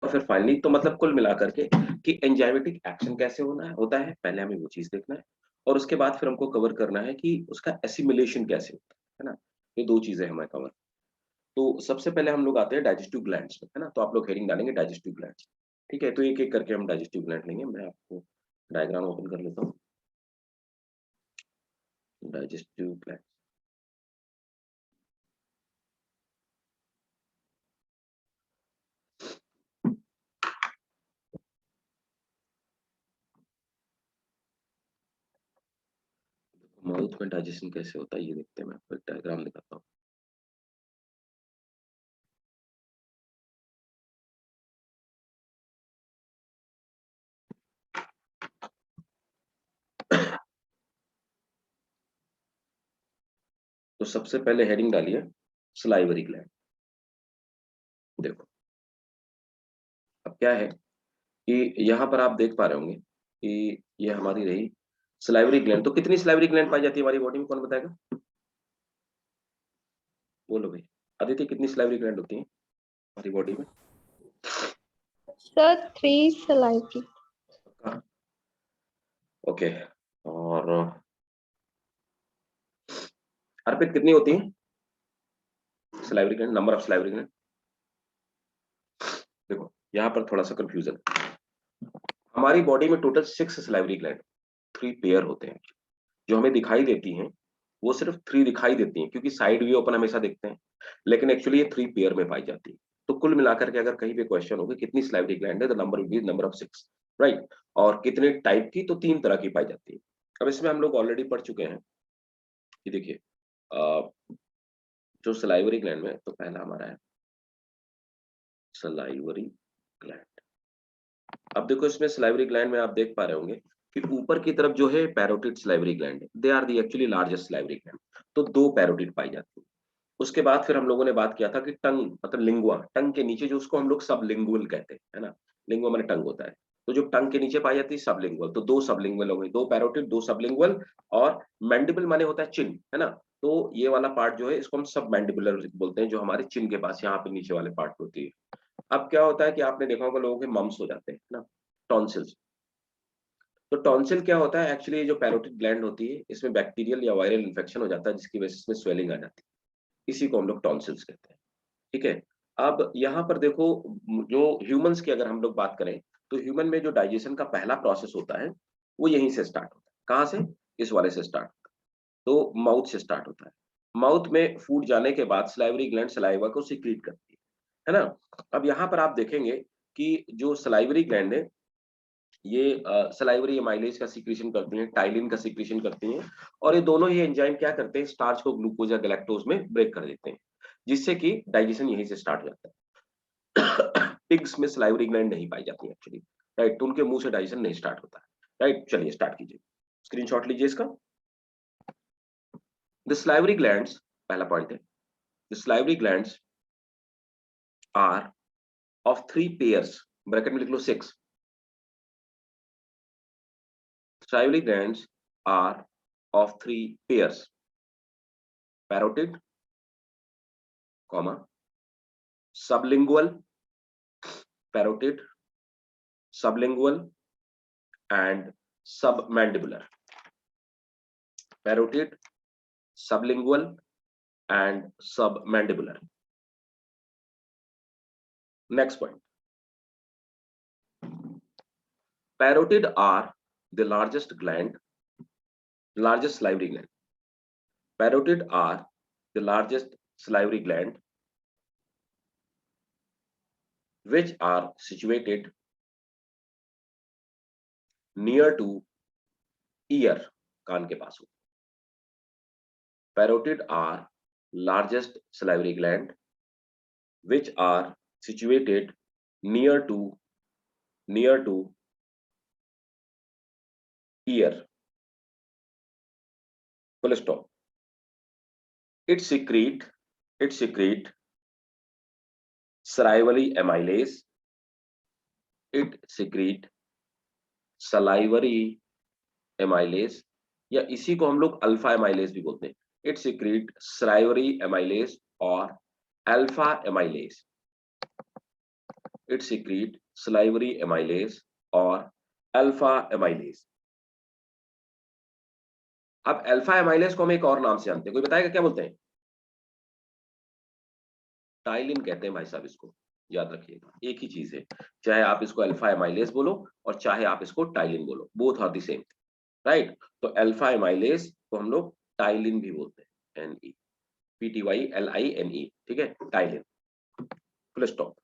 और फिर फाइनली तो मतलब कुल मिलाकर के कि एंजाइमेटिक एक्शन कैसे होता है, पहले हमें वो चीज देखना है और उसके बाद फिर हमको कवर करना है कि उसका एसिमिलेशन कैसे होता है ना। ये दो चीजें हमें कवर। तो सबसे पहले हम लोग आते हैं डाइजेस्टिव ग्लैंड्स में, है ना। तो आप लोग हेडिंग डालेंगे डाइजेस्टिव ग्लैंड्स। ठीक है, तो एक एक करके हम डाइजेस्टिव ग्लैंड लेंगे। मैं आपको डायग्राम ओपन कर लेता हूँ। डाइजेस्टिव ग्लैंड, माउथ में डाइजेशन कैसे होता है ये देखते हैं। मैं आपको एक डायग्राम दिखाता हूँ। तो सबसे पहले हेडिंग डालिए सलाइवरी ग्लैंड। देखो अब क्या है कि यहाँ पर आप देख पा रहे होंगे कि ये हमारी रही सलाइवरी ग्लैंड। तो कितनी सलाइवरी ग्लैंड पाई जाती है हमारी बॉडी में, कौन बताएगा? बोलो भाई। अदिति, कितनी सलाइवरी ग्लैंड होती है हमारी बॉडी में? Sir, 3 salivary. ओके। और अर्पित कितनी होती है salivary gland, number of salivary gland? देखो यहाँ पर थोड़ा सा कंफ्यूजन। हमारी बॉडी में टोटल 6 सलाइवरी ग्लैंड, 3 पेयर होते हैं। जो हमें दिखाई देती हैं वो सिर्फ 3 दिखाई देती हैं क्योंकि साइड व्यू अपन हमेशा देखते हैं, लेकिन एक्चुअली ये 3 पेयर में पाई जाती है। तो कुल मिलाकर के अगर कहीं पे क्वेश्चन हो कि कितनी सलाइवरी ग्लैंड है, the number will be number of 6, right. और कितने टाइप की, तो 3 तरह की पाई जाती है। अब इसमें हम लोग ऑलरेडी पढ़ चुके हैं कि देखिए जो सलाइवरी ग्लैंड में, तो पहला हमारा है सलाइवरी ग्लैंड। अब देखो इसमें सलाइवरी ग्लैंड में आप देख पा रहे होंगे कि ऊपर की तरफ जो है पैरोटिड सलाइवरी ग्लैंड है, they are the actually largest salivary gland. तो 2 पैरोटिड पाई जाती है। उसके बाद फिर हम लोगों ने बात किया था कि टंग मतलब लिंगुआ, टंग के नीचे जो, उसको हम लोग सबलिंगुअल कहते हैं, है ना। लिंगुआ माने टंग होता है। तो जो टंग के नीचे पाई जाती है सबलिंगुअल, तो 2 सबलिंगुअल हो गई, 2 पैरोटिड 2 सबलिंगुअल। और मैंडिबल माने होता है चिन, है ना। तो ये वाला पार्ट जो है इसको हम सब मैंडिबुलर बोलते हैं, जो हमारे चिन के पास यहाँ पे नीचे वाले पार्ट होती है। अब क्या होता है कि आपने देखा होगा लोगों के मम्स हो जाते हैं ना, टॉन्सिल्स। तो टॉन्सिल क्या होता है एक्चुअली, जो पैरोटिड ग्लैंड होती है इसमें बैक्टीरियल या वायरल इन्फेक्शन हो जाता है जिसकी वजह से इसमें स्वेलिंग आ जाती है। इसी को हम लोग टॉन्सिल्स कहते हैं। ठीक है। अब यहाँ पर देखो, जो ह्यूमंस की अगर हम लोग बात करें, तो ह्यूमन में जो डाइजेशन का पहला प्रोसेस होता है वो यहीं से स्टार्ट होता है। कहाँ से? इस वाले से स्टार्ट होता है। तो माउथ से स्टार्ट होता है। माउथ में फूड जाने के बाद सलाइवरी ग्लैंड सलाइवा को सिक्रीट करती है ना। अब यहाँ पर आप देखेंगे कि जो सलाइवरी ग्लैंड है ये सलाइवरी एमाइलेज का सीक्रेशन करती हैं, टाइलिन का सीक्रेशन करती हैं। और ये दोनों ही एंजाइम क्या करते हैं, स्टार्च को ग्लूकोज या गैलेक्टोज में ब्रेक कर देते हैं, जिससे कि डाइजेशन यहीं से स्टार्ट हो जाता है। पिग्स में सलाइवरी ग्लैंड नहीं पाई जाती एक्चुअली, राइट। तो उनके मुंह से डाइजेशन नहीं स्टार्ट होता है, राइट। चलिए स्टार्ट कीजिए, स्क्रीनशॉट लीजिए इसका। द सलाइवरी ग्लैंड्स, पहला पॉइंट है, the salivary glands are of 3 pairs, bracket में लिख लो 6। Salivary glands are of 3 pairs: parotid, comma, sublingual, parotid, sublingual, and submandibular. Parotid, sublingual, and submandibular. Next point. Parotid are the largest gland, largest salivary gland. Parotid are the largest salivary gland, which are situated near to ear, कान के पास हो. Parotid are largest salivary gland which are situated near to ear. Full stop. It secrete salivary amylase. It secrete salivary amylase, या इसी को हम लोग alpha amylase भी बोलते हैं. इट सिक्रीट salivary amylase और alpha amylase. it secrete salivary amylase और अल्फा amylase। अब अल्फा amylase को हम एक और नाम से जानते हैं, कोई बताएगा क्या बोलते हैं? टाइलिन कहते हैं भाई साहब इसको, याद रखिएगा, एक ही चीज है, चाहे आप इसको अल्फा एमाइलेज बोलो और चाहे आप इसको टाइलिन बोलो, both are the same, right. तो अल्फा एमाइलेज को हम लोग टाइलिन भी बोलते हैं, NE, PTYLINE, ठीक है, ptyalin, full stop.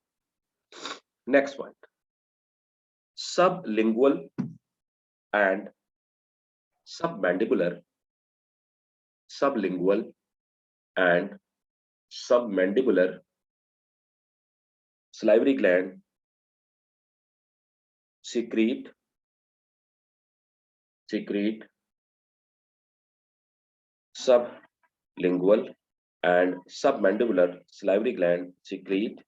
Next point, sublingual and submandibular, sublingual and submandibular salivary gland secrete sublingual and submandibular salivary gland secrete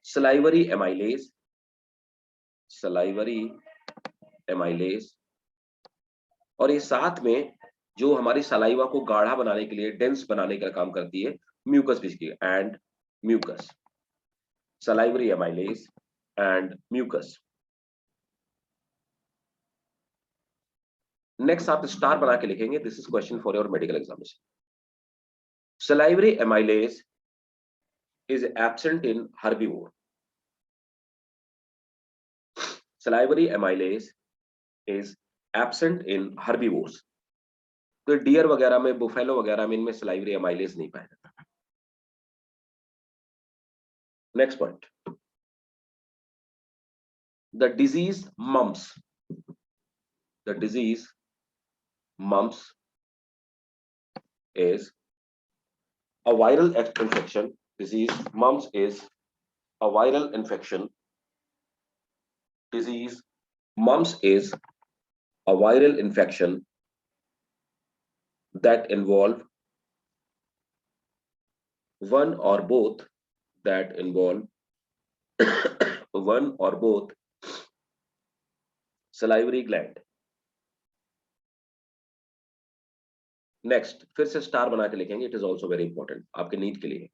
salivary amylase और ये साथ में जो हमारी सलाइवा को गाढ़ा बनाने के लिए, डेंस बनाने का काम करती है, म्यूकस भी, and mucus, salivary amylase and mucus। Next आप स्टार बना के लिखेंगे, this is question for your medical examination. salivary amylase is absent in herbivore। salivary amylase is absent in herbivores। तो डियर वगैरह में, बुफेलो वगैरह में, इनमें salivary amylase नहीं पाया जाता। Next point, the disease mumps is a viral infection। Disease mumps is a viral infection। Disease mumps is a viral infection that involve one or both salivary gland। Next फिर से star बना के लिखेंगे, it is also very important आपके NEET के लिए।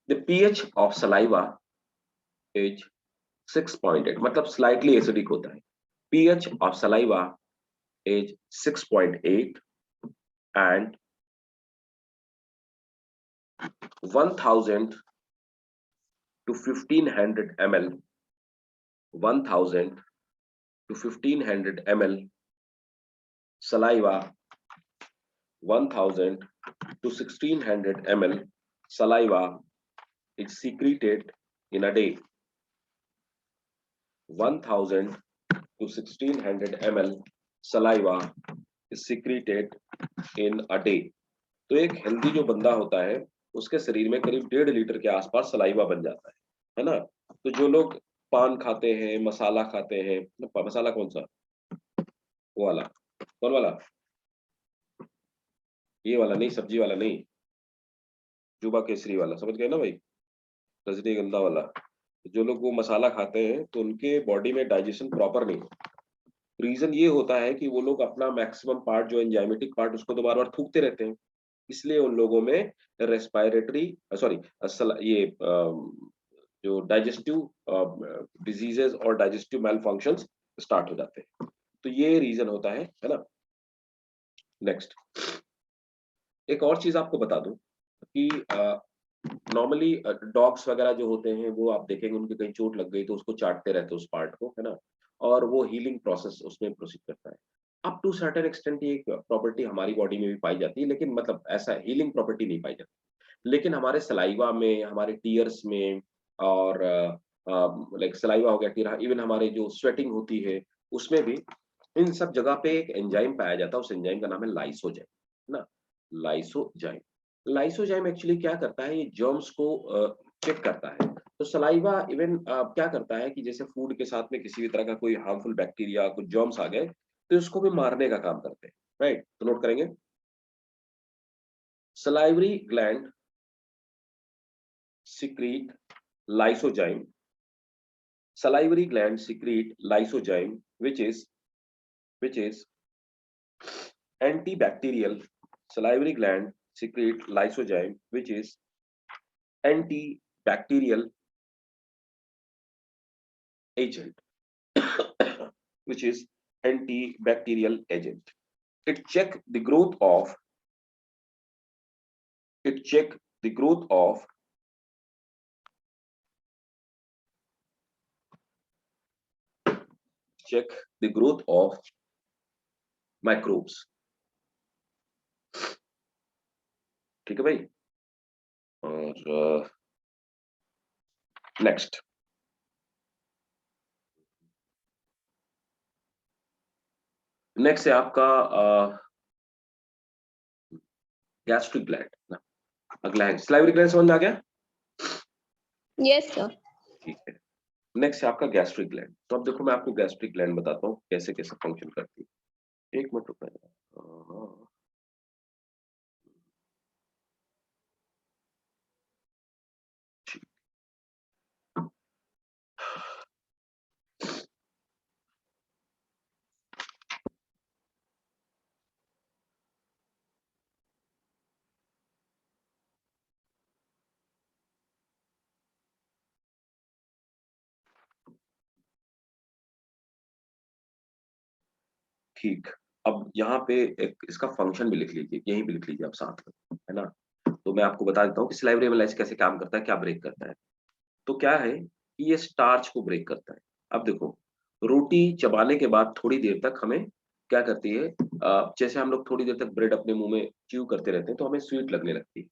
The pH of saliva is 6.8, मतलब slightly acidic होता है। pH of saliva is 6.8 and 1000 to 1500 ml 1000 to 1500 ml saliva 1000 to 1600 ml saliva is secreted in a day। 1000 to 1600 ml saliva is secreted in a day। तो एक healthy जो बंदा होता है उसके शरीर में करीब 1.5 लीटर के आसपास सलाइवा बन जाता है ना। तो जो लोग पान खाते हैं, मसाला खाते हैं, मसाला कौन सा, वो वाला, कौन वाला, ये वाला नहीं, सब्जी वाला नहीं, जुबा केसरी वाला, समझ गए ना भाई, रजनीगंधा वाला। जो लोग वो मसाला खाते हैं तो उनके बॉडी में डाइजेशन प्रॉपर नहीं होता। रीजन ये होता है कि वो लोग अपना मैक्सिमम पार्ट, जो एंजाइमेटिक पार्ट, उसको तो बार बार थूकते रहते हैं, इसलिए उन लोगों में रेस्पिरेटरी ये जो डाइजेस्टिव डिजीजेस और डाइजेस्टिव मेल फंक्शंस स्टार्ट हो जाते हैं। तो ये रीजन होता है ना। नेक्स्ट एक और चीज आपको बता दूं कि नॉर्मली डॉग्स वगैरह जो होते हैं वो आप देखेंगे उनके कहीं चोट लग गई तो उसको चाटते रहते हैं उस पार्ट को, है ना, और वो हीलिंग प्रोसेस उसमें प्रोसीड करता है। अप टू सर्टेन एक्सटेंट ये एक प्रॉपर्टी हमारी बॉडी में भी पाई जाती है, लेकिन मतलब ऐसा हीलिंग प्रॉपर्टी नहीं पाई जाती। लेकिन हमारे सलाइवा में, हमारे टीयर्स में, और लाइक सलाइवा हो गया, टीयर, इवन हमारे जो स्वेटिंग होती है उसमें भी, इन सब जगह पे एक एंजाइम पाया जाता है, उस एंजाइम का नाम है लाइसोजाइम, है ना, लाइसोजाइम। लाइसोजाइम एक्चुअली क्या करता है, ये जर्म्स को चेक करता है। तो सलाइवा इवन क्या करता है कि जैसे फूड के साथ में किसी भी तरह का कोई हार्मफुल बैक्टीरिया, कुछ जर्म्स आ गए तो उसको भी मारने का काम करते हैं, राइट। तो नोट करेंगे, salivary gland secrete lysozyme, salivary gland secrete lysozyme which is antibacterial। salivary gland secrete lysozyme which is antibacterial। bacterial agent which is antibacterial agent. It check the growth of microbes. ठीक है भाई. और next है आपका gastric gland ना. अगला है salivary gland. समझ में आ गया? Yes, sir. ठीक है. नेक्स्ट है आपका गैस्ट्रिक ग्लैंड. तो अब देखो मैं आपको गैस्ट्रिक ग्लैंड बताता हूँ कैसे कैसे फंक्शन करती है. एक मिनट रुको. ठीक. अब यहाँ पे एक इसका फंक्शन भी लिख लीजिए, यहीं भी लिख लीजिए आप साथ में, है ना. तो मैं आपको बता देता हूँ कि सलाइवरी एमाइलेज कैसे काम करता है, क्या ब्रेक करता है. तो क्या है कि ये स्टार्च को ब्रेक करता है. अब देखो रोटी चबाने के बाद थोड़ी देर तक हमें क्या करती है, जैसे हम लोग थोड़ी देर तक ब्रेड अपने मुंह में च्यू करते रहते हैं तो हमें स्वीट लगने लगती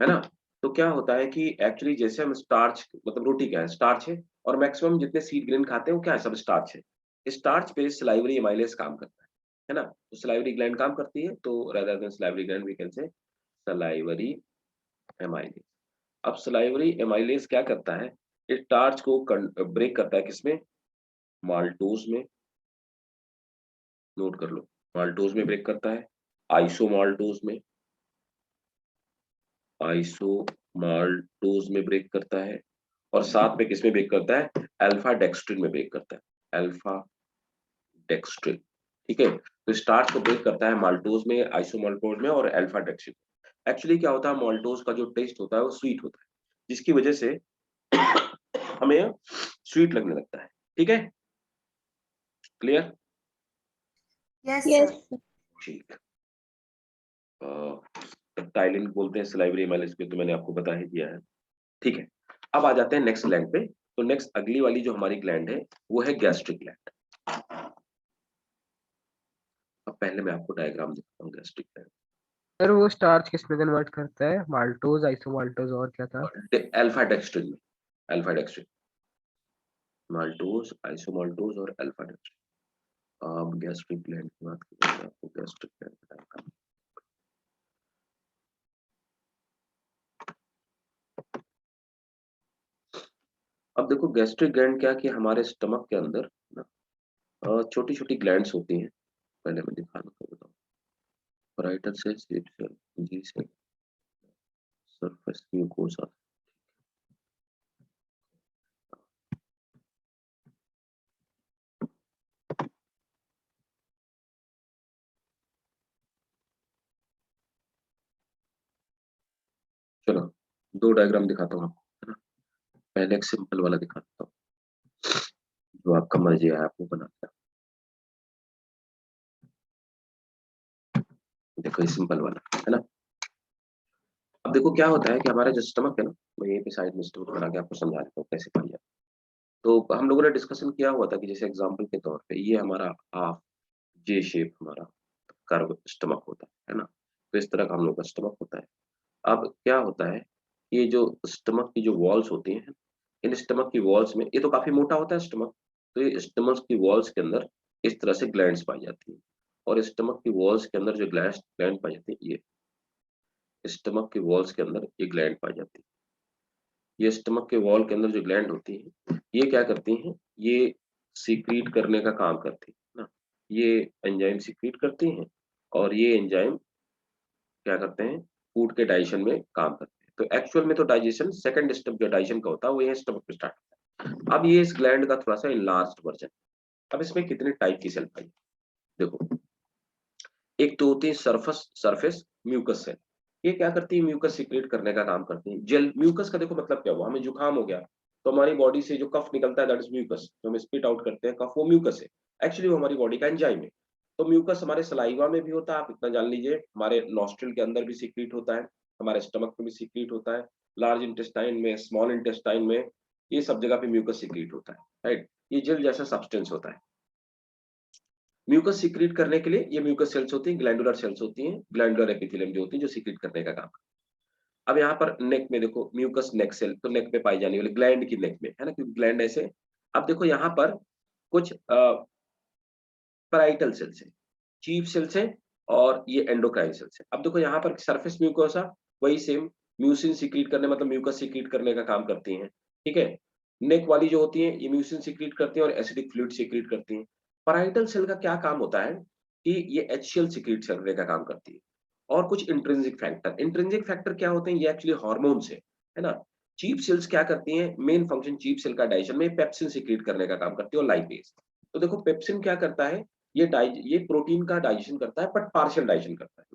है ना. तो क्या होता है कि एक्चुअली जैसे हम स्टार्च मतलब रोटी क्या है, स्टार्च है, और मैक्सिमम जितने सीड ग्रेन खाते हैं वो क्या है, सब स्टार्च है. स्टार्च पे सलाइवरी एमाइलेज काम करता है ना. तो सलाइवरी ग्लैंड काम करती है, तो rather than salivary gland we can say salivary amylase. अब सलाइवरी एमाइलेज क्या करता है, स्टार्च को ब्रेक करता है किसमें, माल्टोज में. नोट कर लो, माल्टोज में ब्रेक करता है, आइसोमाल्टोज में ब्रेक करता है, और साथ में किसमें ब्रेक करता है, अल्फा डेक्स्ट्रिन में ब्रेक करता है, अल्फा डेक्स्ट्रिन. ठीक है. तो स्टार्च को ब्रेक करता है माल्टोज में, आइसोमाल्टोज में और अल्फा डेक्स्ट्रिन. एक्चुअली क्या होता है, माल्टोज का जो टेस्ट होता है वो स्वीट होता है, जिसकी वजह से हमें स्वीट लगने लगता है. ठीक है, clear? Yes Yes, sir. sir. ठीक. टाइलिन बोलते हैं सलाइवरी एमाइलेज को, तो मैंने आपको बता ही दिया है. ठीक है. अब आ जाते हैं नेक्स्ट ग्लैंड पे. तो नेक्स्ट अगली वाली जो हमारी ग्लैंड है वो है गैस्ट्रिक ग्लैंड. अब पहले मैं आपको डायग्राम दिखाता हूँ गैस्ट्रिक ग्लैंड. सर वो स्टार्च किस में कन्वर्ट करता है, माल्टोज, आइसोमाल्टोज और क्या था? अल्फा डेक्स्ट्रिन में, अल्फा डेक्स्ट्रिन, माल्टोज, आइसोमाल्टोज और अल्फा डेक्स्ट्रिन. अब गैस्ट्रिक ग्लैंड की बात करें, आपको गैस्ट्रिक ग्लैंड बताएगा. अब देखो गैस्ट्रिक ग्लैंड क्या कि हमारे स्टमक के अंदर ना छोटी छोटी ग्लैंड्स होती हैं. पहले मैं दिखा दूँ तो बताऊँ. राइटर से स्लीप सेल, जी से सरफेस म्यूकोसा. चलो दो डायग्राम दिखाता हूँ आपको, है ना. पहले एक सिंपल वाला दिखाता हूँ, जो आपका मर्जी है आपको बनाना. देखो ये सिंपल वाला है ना. अब देखो क्या होता है कि हमारा जो स्टमक है ना, मैं यहीं पे साइड में स्टोर करा के आपको समझा देता हूँ कैसे पाया जाए. तो हम लोगों ने डिस्कशन किया हुआ था कि जैसे एग्जांपल के तौर पे ये हमारा हाफ जे शेप हमारा कर्व स्टमक होता है ना. तो इस तरह का हम लोग का स्टमक होता है. अब क्या होता है, ये जो स्टमक की जो वॉल्स होती हैं, इन स्टमक की वॉल्स में, ये तो काफी मोटा होता है स्टमक, तो ये स्टमक की वॉल्स के अंदर इस तरह से ग्लैंड्स पाई जाती है. और स्टमक की वॉल्स के अंदर जो ग्लैंड पाई जाती है, ये स्टमक की वॉल्स के अंदर ये ग्लैंड पाई जाती है. ये स्टमक के वॉल के अंदर जो ग्लैंड होती है, ये क्या करती हैं, ये सीक्रीट करने का काम करती है ना. ये एंजाइम सीक्रीट करती हैं, और ये एंजाइम क्या करते हैं, फूड के डाइजेशन में काम करते हैं. तो एक्चुअल में तो डाइजेशन सेकंड स्टेप जो डाइजेशन का होता है वो ये स्टमक में स्टार्ट होता है. अब ये इस ग्लैंड का थोड़ा सा इनलार्ज्ड वर्जन. अब इसमें कितने टाइप की सेल पाई, देखो. एक तो होती है सरफेस म्यूकस सेल, ये क्या करती है, म्यूकस सीक्रेट करने का काम करती है। जेल म्यूकस का देखो मतलब क्या हुआ, हमें जुकाम हो गया तो हमारी बॉडी से जो कफ निकलता है दैट इज म्यूकस, जो हम स्पिट आउट करते हैं कफ, वो म्यूकस है। एक्चुअली वो हमारी बॉडी का एंजाइम है। तो म्यूकस हमारे सलाइवा में भी होता है, आप इतना जान लीजिए, हमारे नॉस्ट्रिल के अंदर भी सीक्रेट होता है, हमारे स्टमक में भी सीक्रेट होता है, लार्ज इंटेस्टाइन में, स्मॉल इंटेस्टाइन में, ये सब जगह पे म्यूकस सीक्रेट होता है, राइट। ये जेल जैसा सब्सटेंस होता है। म्यूकस सीक्रेट करने के लिए ये म्यूकस सेल्स होती हैं, ग्लैंडुलर सेल्स होती हैं, ग्लैंडुलर एपिथेलियम जो होती है, जो सीक्रेट करने का काम। अब यहाँ पर नेक में देखो म्यूकस नेक सेल, तो नेक में पाई जाने वाली ग्लैंड की नेक में है ना, क्योंकि ग्लैंड ऐसे। अब देखो यहाँ पर कुछ पैराइटल सेल्स है, चीफ सेल्स है, और ये एंडोक्राइन सेल्स है। अब देखो यहाँ पर सरफेस म्यूकोसा वही सेम म्यूसिन सीक्रेट करने, मतलब म्यूकस सीक्रेट करने का काम करती हैं, ठीक है। नेक वाली जो होती है ये म्यूसिन सीक्रेट करती हैं और एसिडिक फ्लूइड सीक्रेट करती हैं। पैराइटल सेल का क्या काम होता है कि ये HCl सीक्रेट करने का काम करती है। और कुछ इंट्रिंसिक फैक्टर क्या होते हैं, ये एक्चुअली हार्मोन्स है ना। चीफ सेल्स क्या करती हैं, मेन फंक्शन चीफ सेल का डाइजेशन में पेप्सिन सीक्रेट करने का काम करती है, और लाइपेज। तो देखो पेप्सिन क्या करता है, ये प्रोटीन का डाइजेशन करता है, बट पार्शियल डाइजेशन करता है।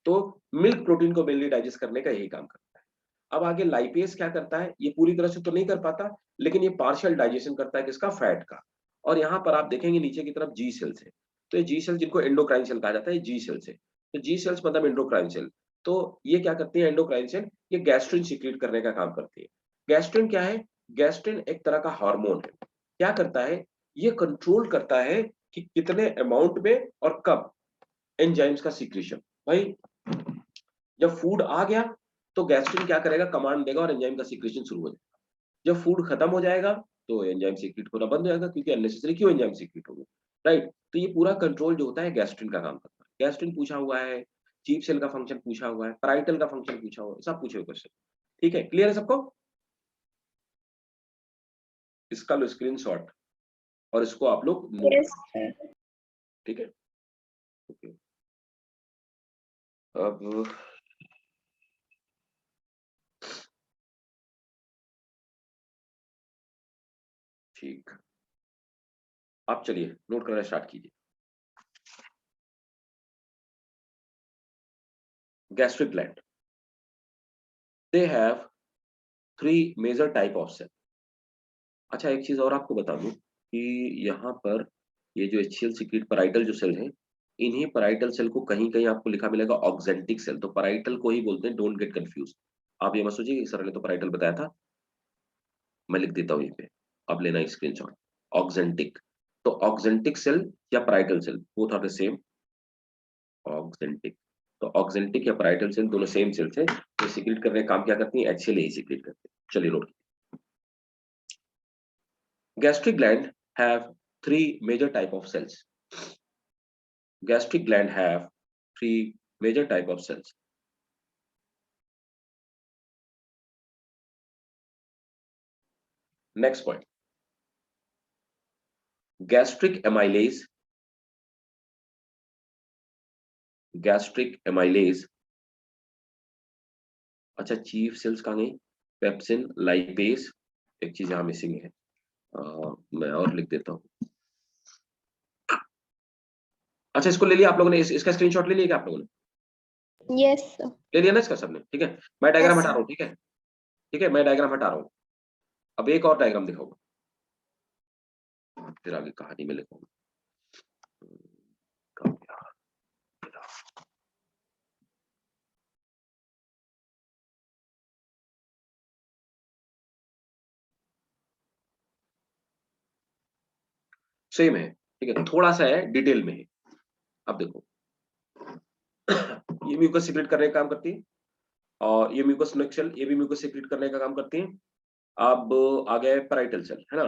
तो मिल्क प्रोटीन को मेनली डाइजेस्ट करने का यही काम करता है। अब आगे लाइपेज क्या करता है, ये पूरी तरह से तो नहीं कर पाता, लेकिन ये पार्शियल डाइजेशन करता है किसका, फैट का। और यहाँ पर आप देखेंगे नीचे की तरफ जी सेल्स है, तो ये जी सेल जिनको एंडोक्राइन सेल कहा जाता है, जी सेल्स है। तो जी सेल्स मतलब एंडोक्राइन सेल। तो ये क्या करती है एंडोक्राइन सेल, ये गैस्ट्रिन सीक्रेट करने का काम करती है। गैस्ट्रिन क्या है, गैस्ट्रिन एक तरह का हार्मोन है। क्या करता है, ये कंट्रोल करता है कि कितने अमाउंट में और कब एंजाइम्स का सीक्रेशन। भाई जब फूड आ गया तो गैस्ट्रिन क्या करेगा, कमांड देगा और एंजाइम का सीक्रेशन शुरू हो जाएगा। जब फूड खत्म हो जाएगा तो एंजाइम सीक्रेट होना बंद हो जाएगा, क्योंकि अननेसेसरी क्यों एंजाइम सीक्रेट होगा, राइट। तो ये पूरा कंट्रोल जो होता है गैस्ट्रिन का काम करता है। गैस्ट्रिन पूछा हुआ है, चीफ सेल का फंक्शन पूछा हुआ है, पैराइटल का फंक्शन पूछा हुआ है, सब पूछे हुए क्वेश्चन। ठीक है, क्लियर है सबको। इसका लो स्क्रीनशॉट और इसको आप लोग नोट Yes, करो, sir. ठीक है। ओके, अब ठीक, आप चलिए नोट करना स्टार्ट कीजिए। Gastric gland, they have 3 major type of cell. अच्छा एक चीज और आपको बता दूं कि यहाँ पर ये जो HCl सीक्रेट पैराइटल जो सेल है, इन्हीं पैराइटल सेल को कहीं कहीं आपको लिखा मिलेगा ऑक्जेंटिक सेल, तो पैराइटल को ही बोलते हैं, डोंट गेट कंफ्यूज। आप ये मत सोचिए कि सर ने तो पैराइटल बताया था, मैं लिख देता हूँ यहीं पे, अब लेना स्क्रीनशॉट। ऑक्जेंटिक, तो ऑक्जेंटिक सेल या parietal cell both are the same. Oxyntic, तो ऑक्जेंटिक या पैराइटल सेल दोनों सेम सेल्स है, तो सीक्रेट करने का काम क्या करती है, HCl ही सीक्रेट करते हैं। चलिए note, gastric gland have 3 major type of cells. Gastric gland have 3 major type of cells. Next point, gastric amylase, gastric amylase, अच्छा चीफ सेल्स कहाँ गई, पेप्सिन, लाइपेज, एक चीज यहाँ मिसिंग है, मैं और लिख देता हूँ। अच्छा इसको ले लिया आप लोगों ने, इसका स्क्रीनशॉट ले लिया क्या आप लोगों ने, Yes, sir. ले लिया ना इसका सबने, ठीक है। मैं डायग्राम Yes, हटा sir. रहा हूँ, ठीक है, ठीक है, मैं डायग्राम हटा रहा हूँ। अब एक और डायग्राम दिखाऊंगा, फिर आगे कहानी में लिखूंगा। सेम है, ठीक है, थोड़ा सा है डिटेल में है। अब देखो ये म्यूकस सीक्रेट करने का काम करती है, और ये म्यूकस सेल ये भी म्यूकस सीक्रेट करने का काम करती है। अब आ गया पैराइटल सेल, है ना।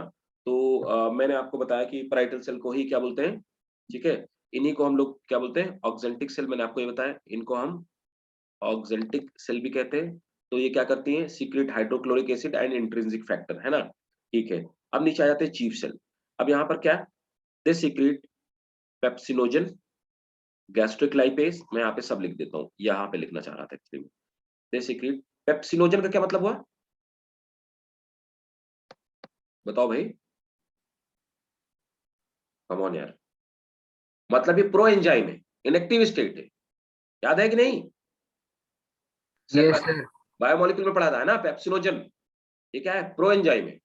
तो मैंने आपको बताया कि पैराइटल सेल को ही क्या बोलते हैं, ठीक है, इन्हीं को हम लोग क्या बोलते हैं, ऑक्जेंटिक सेल। मैंने आपको ये बताया, इनको हम ऑक्जेंटिक सेल भी कहते हैं। तो ये क्या करती है, secret hydrochloric acid and intrinsic factor, है ना, ठीक है। अब नीचे आ जाते हैं चीफ सेल। अब यहाँ पर क्या, दे सीक्रेट पेप्सिनोजन, गैस्ट्रिक लाइपेज, मैं यहाँ पे सब लिख देता हूँ, यहाँ पे लिखना चाह रहा था एक्चुअली। दे सीक्रेट पेप्सिनोजन का क्या मतलब हुआ, बताओ भाई, कम ऑन यार, मतलब ये प्रो एंजाइम है, इनएक्टिव स्टेट है, याद है कि नहीं। Yes, sir. बायोमोलिक्यूल में पढ़ा था है ना, पेप्सिनोजन, ये क्या है, प्रो एंजाइम है,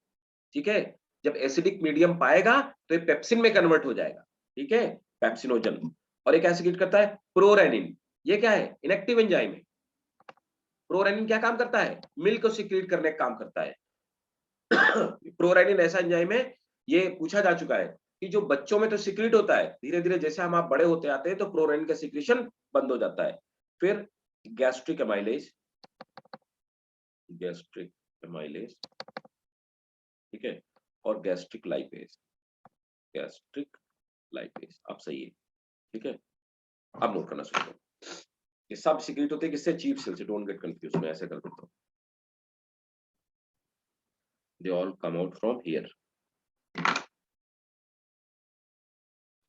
ठीक है। जब एसिडिक मीडियम पाएगा तो ये पेप्सिन में कन्वर्ट हो जाएगा, ठीक है, पेप्सिनोजन। और एक एसिड करता है प्रोरेनिन, ये क्या है, इनएक्टिव एंजाइम है। प्रोरेनिन क्या काम करता है, मिल्क को सिक्रीट करने का काम करता है। प्रोरेनिन ऐसा एंजाइम है, ये पूछा जा चुका है कि जो बच्चों में तो सिक्रीट होता है, धीरे धीरे जैसे हम आप बड़े होते आते हैं तो प्रोरेनिन का सिक्रीशन बंद हो जाता है। फिर गैस्ट्रिक एमाइलेज, गैस्ट्रिक एमाइलेज, ठीक है, और गैस्ट्रिक लाइपेज, गैस्ट्रिक लाइपेज, अब सही है, ठीक है। अब नोट करना शुरू करो, ये सब सीक्रेट होते हैं किससे, चीफ सेल से, डोंट गेट कंफ्यूज, मैं ऐसे कर देता हूं, they all come out from here.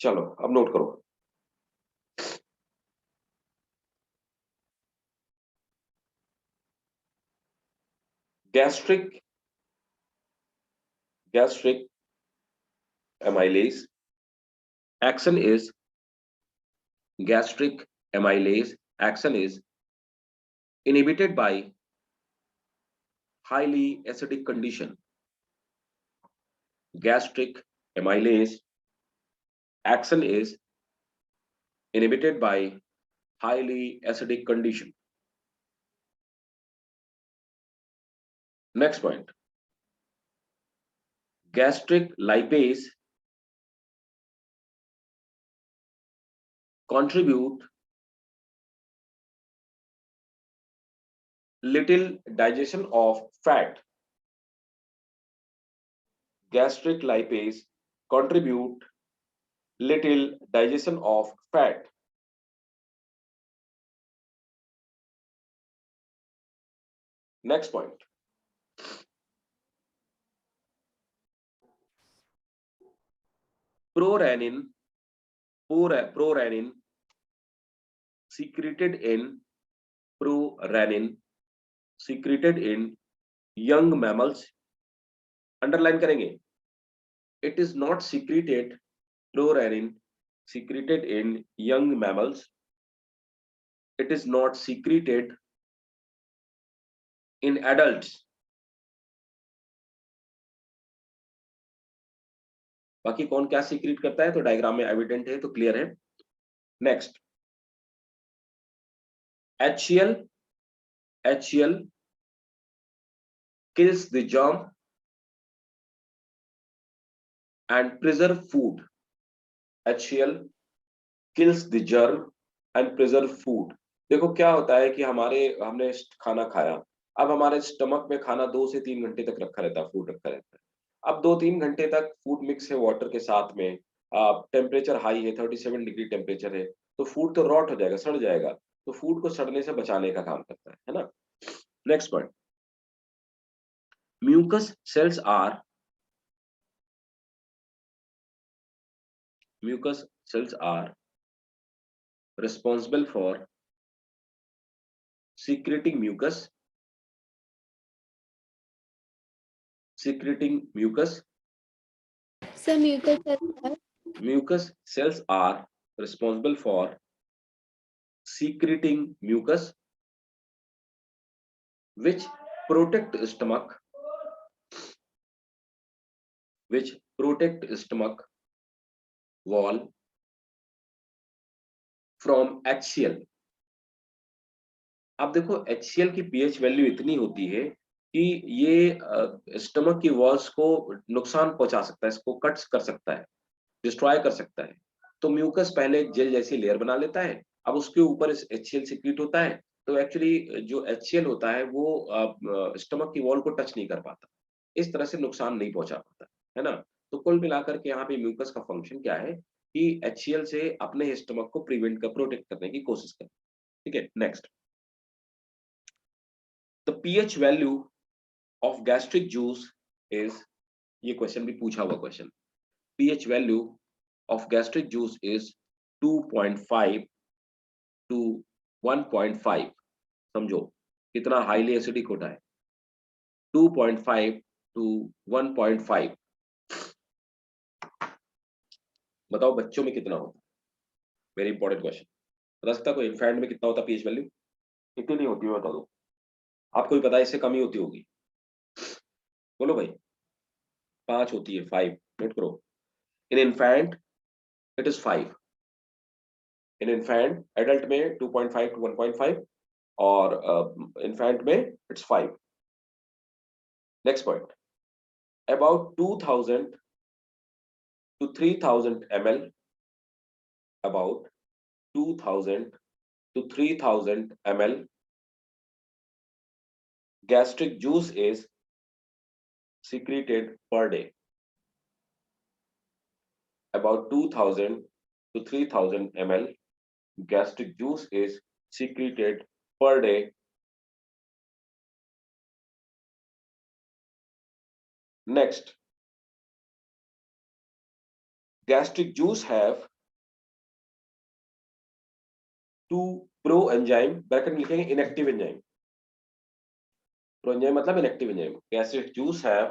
चलो अब नोट करो, gastric amylase action is gastric amylase action is inhibited by highly acidic condition. Gastric amylase action is inhibited by highly acidic condition. Next point, gastric lipase contribute little digestion of fat. Gastric lipase contribute little digestion of fat. Next point, prorenin secreted in young mammals, underline करेंगे, it is not secreted, prorenin secreted in young mammals, it is not secreted in adults. बाकी कौन क्या secret करता है तो diagram में evident है, तो क्लियर है। Next, HCl kills the germ and preserve food. HCl kills the germ and preserve food. देखो क्या होता है कि हमने खाना खाया, अब हमारे स्टमक में खाना 2 से 3 घंटे तक रखा रहता है, फूड रखा रहता है। अब 2-3 घंटे तक फूड मिक्स है वाटर के साथ में, टेम्परेचर हाई है, 37 डिग्री टेम्परेचर है, तो फूड तो रॉट हो जाएगा, सड़ जाएगा, तो फूड को सड़ने से बचाने का काम करता है ना। Next point, mucus cells are responsible for secreting mucus. So Mucus cells are responsible for secreting mucus, which protect stomach wall from HCl. अब देखो HCl की pH वैल्यू इतनी होती है कि ये स्टमक की वॉल्स को नुकसान पहुंचा सकता है, इसको कट कर सकता है, डिस्ट्रॉय कर सकता है। तो म्यूकस पहले एक जेल जैसी लेयर बना लेता है, अब उसके ऊपर HCl सीक्रेट होता है, तो एक्चुअली जो HCl होता है वो स्टमक की वॉल को टच नहीं कर पाता, इस तरह से नुकसान नहीं पहुंचा पाता है ना। तो कुल मिलाकर के यहाँ पे म्यूकस का फंक्शन क्या है कि HCl से अपने स्टमक को प्रोटेक्ट करने की कोशिश करता है, ठीक है। Next, the pH value of gastric juice is, ये क्वेश्चन भी पूछा हुआ question, pH value of gastric juice is 2.5 to 1.5. समझो कितना हाईली एसिडिक होता है, 2.5 to 1.5। बताओ बच्चों में कितना होता है, वेरी इंपॉर्टेंट क्वेश्चन। बता सकता कोई, इन्फेंट में कितना होता है पीएच वैल्यू? इतनी नहीं होती है, बता दो। आपको भी पता है इससे कम ही होती होगी, बोलो भाई। 5 होती है, 5 नोट करो। इन infant it is 5, in infant adult में 2.5 to 1.5 और इन्फेंट में it's 5। Next point, about 2000 to 3000 ml, about 2000 to 3000 ml gastric juice is secreted per day. About 2000 to 3000 ml gastric juice is secreted per day. Next, gastric juice have two pro-enzyme, bracket में लिखेंगे inactive enzyme. Pro-enzyme मतलब inactive enzyme. Gastric juice have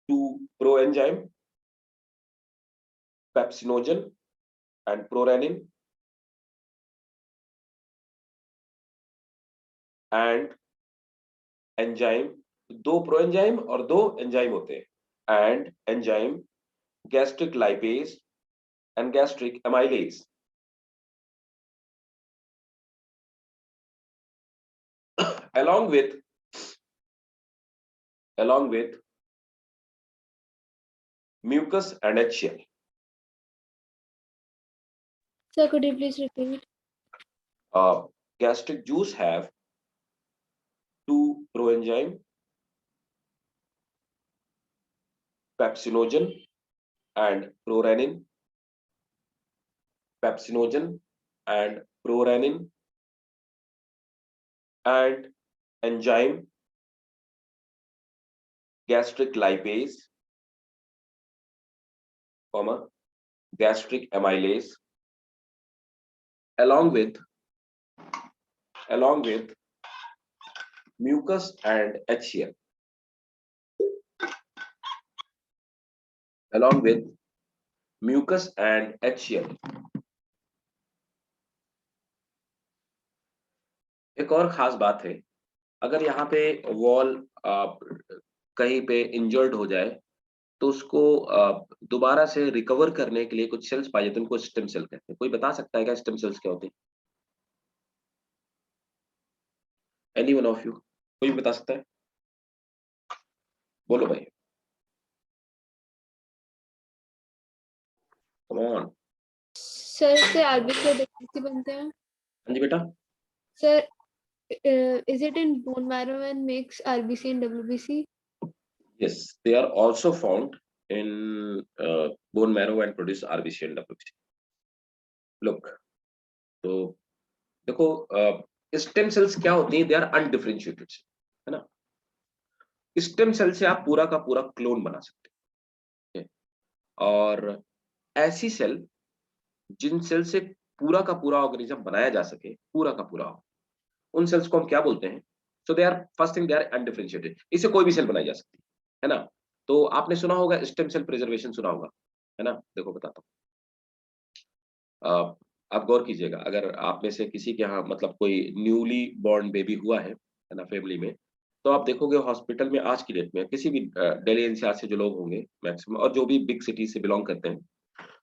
two pro-enzyme, pepsinogen and prorenin, and enzyme, दो pro-enzyme और दो enzyme होते हैं, and enzyme gastric lipase and gastric amylase. along with mucus and HCl. Sir, could you please repeat? Gastric juice have two proenzyme, pepsinogen and prorenin, pepsinogen and prorenin, and enzyme gastric lipase, comma, gastric amylase, along with mucus and HCl, along with mucus and HCl. एक और खास बात है, अगर यहाँ पे wall कहीं पे इंजर्ड हो जाए तो उसको दोबारा से रिकवर करने के लिए कुछ सेल्स पाए जाते हैं, उनको स्टेम सेल कहते हैं। कोई बता सकता है क्या स्टेम सेल्स क्या होते हैं? एनी वन ऑफ यू, कोई बता सकता है? बोलो भाई, कम ऑन। सर से आरबीसी और डब्ल्यूबीसी बनते हैं। हाँ जी बेटा। Sir, is it in bone marrow and makes RBC and WBC? Yes, they are also found in bone marrow and produce RBC and WBC. Look, तो देखो स्टेम सेल्स क्या होती हैं? दे आर अनडिफरेंशिएटेड, है ना। स्टेम सेल से आप पूरा का पूरा क्लोन बना सकते हैं, और ऐसी सेल जिन सेल से पूरा का पूरा ऑर्गेनिज्म बनाया जा सके, पूरा का पूरा, उन सेल्स को हम क्या बोलते हैं? So they are, first thing, they are undifferentiated. इससे कोई भी सेल बनाई जा सकती है ना। तो आपने सुना होगा स्टेम सेल प्रिजर्वेशन, सुना होगा, है ना। देखो बताता हूँ, आप गौर कीजिएगा, अगर आप में से किसी के यहाँ मतलब कोई न्यूली बॉर्न बेबी हुआ है ना, फैमिली में, तो आप देखोगे हॉस्पिटल में आज की डेट में किसी भी दिल्ली एनसीआर से जो लोग होंगे मैक्सिमम, और जो भी बिग सिटी से बिलोंग करते हैं,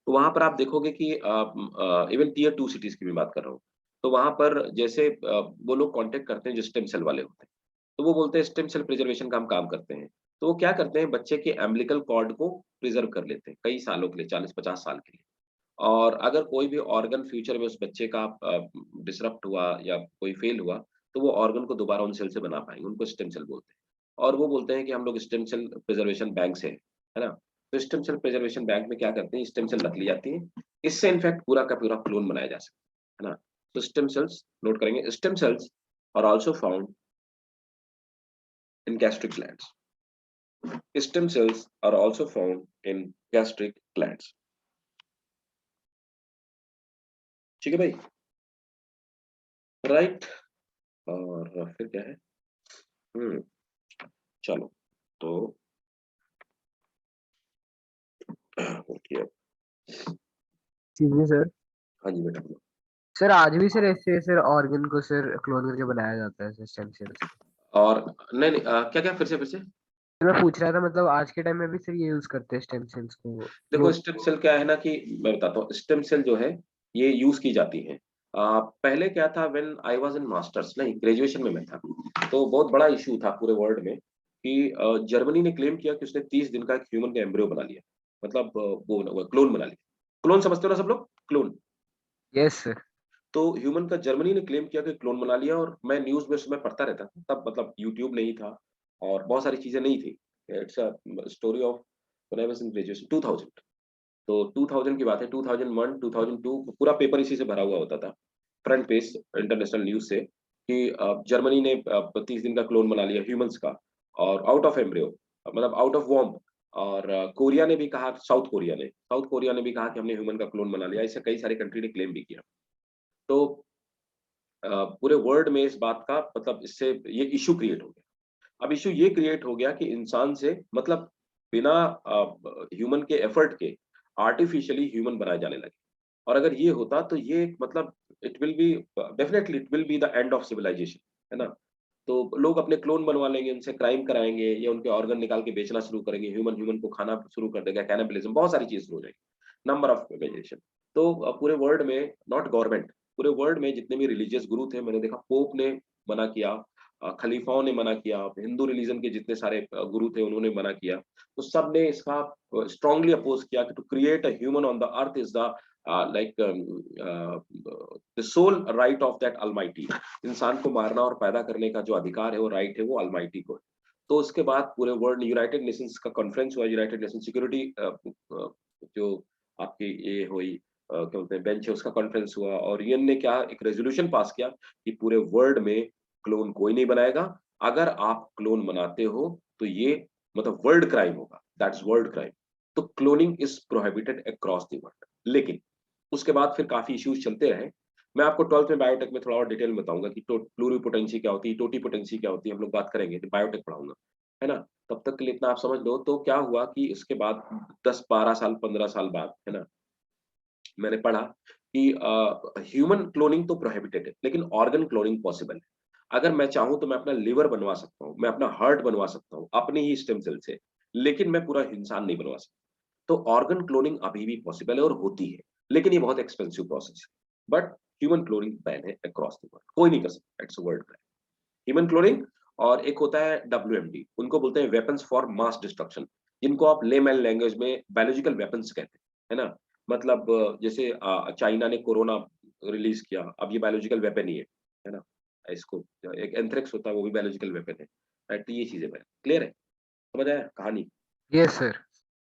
तो वहां पर आप देखोगे कि इवन टियर 2 सिटीज की भी बात कर रहा हूँ, तो वहां पर जैसे वो लोग कांटेक्ट करते हैं जो स्टेम सेल वाले होते हैं, तो वो बोलते हैं स्टेम सेल प्रिजर्वेशन का हम काम करते हैं। तो वो क्या करते हैं, बच्चे के एम्बिलिकल कॉर्ड को प्रिजर्व कर लेते हैं कई सालों के लिए, 40-50 साल के लिए। और अगर कोई भी ऑर्गन फ्यूचर में उस बच्चे का डिसरप्ट हुआ या कोई फेल हुआ, तो वो ऑर्गन को दोबारा उन सेल से बना पाएंगे, उनको स्टेम सेल बोलते हैं। और वो बोलते हैं कि हम लोग स्टेम सेल प्रिजर्वेशन बैंक से है ना। तो स्टेम सेल प्रिजर्वेशन बैंक में क्या करते हैं, स्टेम सेल रख ली जाती है, इससे इनफैक्ट पूरा का पूरा क्लोन बनाया जा सकता है ना। तो स्टेम सेल्स नोट करेंगे, stem cells are also found in gastric glands. Stem cells are also found in gastric glands. ठीक है भाई, राइट। और फिर क्या है, चलो तो सर। हाँ जी बेटा। सर आज भी सर ऐसे सर ऑर्गन को सर क्लोन करके बनाया जाता है स्टेम सेल से? और नहीं नहीं क्या क्या फिर से मैं पूछ रहा था मतलब आज के टाइम में भी सिर्फ ये यूज करते हैं स्टेम सेल्स को देखो स्टेम सेल क्या है ना कि मैं बताता हूँ स्टेम सेल जो है ये यूज की जाती है। पहले क्या था when I was in masters नहीं ग्रेजुएशन में मैं था तो बहुत बड़ा इशू था पूरे वर्ल्ड में कि जर्मनी ने क्लेम किया कि उसने 30 दिन का एक ह्यूमन का एम्ब्रियो बना लिया मतलब वो क्लोन बना लिया। क्लोन समझते हो ना सब लोग क्लोन। Yes sir. तो ह्यूमन का जर्मनी ने क्लेम किया कि क्लोन बना लिया और मैं न्यूज में उस समय पढ़ता रहता था तब मतलब यूट्यूब नहीं था और बहुत सारी चीजें नहीं थी। It's a story of when I was in graduation 2000। तो 2000 की बात है 2001 2002 पूरा पेपर इसी से भरा हुआ होता था फ्रंट पेज इंटरनेशनल न्यूज से कि जर्मनी ने 30 दिन का क्लोन बना लिया ह्यूमंस का और आउट ऑफ एम्ब्रियो मतलब आउट ऑफ वॉम्ब। और कोरिया ने भी कहा साउथ कोरिया ने भी कहा कि हमने ह्यूमन का क्लोन बना लिया। ऐसे कई सारे कंट्री ने क्लेम भी किया। तो पूरे वर्ल्ड में इस बात का मतलब इससे ये इशू क्रिएट हो गया। अब इशू ये क्रिएट हो गया कि इंसान से मतलब बिना ह्यूमन के एफर्ट के आर्टिफिशियली ह्यूमन बनाए जाने लगे। और अगर ये होता तो ये मतलब it will be definitely it will be the end of civilization है ना। तो लोग अपने क्लोन बनवा लेंगे उनसे क्राइम कराएंगे या उनके ऑर्गन निकाल के बेचना शुरू करेंगे ह्यूमन ह्यूमन को खाना शुरू कर देगा कैनिबलिज्म बहुत सारी चीज शुरू हो जाएगी नंबर ऑफ वेरिएशन। तो पूरे वर्ल्ड में नॉट गवर्नमेंट पूरे वर्ल्ड में जितने भी रिलीजियस गुरु थे मैंने देखा पोप ने मना किया खलीफाओं ने मना किया हिंदू रिलीजन के जितने सारे गुरु थे उन्होंने मना किया। तो सब ने इसका स्ट्रांगली अपोज किया कि to create a human on the earth is the like the soul right of that almighty. इंसान को मारना और पैदा करने का जो अधिकार है वो राइट है वो अलमाइटी को है। तो उसके बाद पूरे वर्ल्ड यूनाइटेड नेशंस का कॉन्फ्रेंस हुआ यूनाइटेड नेशन सिक्योरिटी जो आपकी ये हुई क्या बोलते हैं बेंच है उसका कॉन्फ्रेंस हुआ और यूएन ने क्या एक रेजोल्यूशन पास किया कि पूरे वर्ल्ड में क्लोन कोई नहीं बनाएगा। अगर आप क्लोन बनाते हो तो ये मतलब वर्ल्ड क्राइम होगा दैट्स वर्ल्ड क्राइम। तो cloning is prohibited across the world. लेकिन उसके बाद फिर काफी इश्यूज चलते रहे। मैं आपको 12th में बायोटेक में थोड़ा और डिटेल में बताऊंगा कि प्लूरिपोटेंसी क्या होती है टोटीपोटेंसी क्या होती है हम लोग बात करेंगे तो बायोटेक पढ़ाऊंगा है ना। तब तक के लिए इतना आप समझ लो। तो क्या हुआ कि इसके बाद 10-12 साल 15 साल बाद है ना मैंने पढ़ा कि ह्यूमन क्लोनिंग तो प्रोहिबिटेड है लेकिन ऑर्गन क्लोनिंग पॉसिबल है। अगर मैं चाहूं तो मैं अपना लिवर बनवा सकता हूं मैं अपना हार्ट बनवा सकता हूं अपने ही स्टेम सेल से लेकिन मैं पूरा इंसान नहीं बनवा सकता। तो ऑर्गन क्लोनिंग अभी भी पॉसिबल है और होती है लेकिन ये बहुत एक्सपेंसिव प्रोसेस है। बट ह्यूमन क्लोनिंग बैन है अक्रॉस द वर्ल्ड कोई नहीं कर सकता it's world crime human cloning. और एक होता है WMD उनको बोलते हैं वेपन्स फॉर मास डिस्ट्रक्शन जिनको आप लेमैन लैंग्वेज में बायोलॉजिकल वेपन्स कहते हैं है ना। मतलब जैसे चाइना ने कोरोना रिलीज किया अब ये बायोलॉजिकल वेपन ही है ना। इसको एक एंथ्रेक्स होता है वो भी बायोलॉजिकल वेपन है राइट। तो ये चीजें क्लियर है समझ आया कहानी। Yes sir.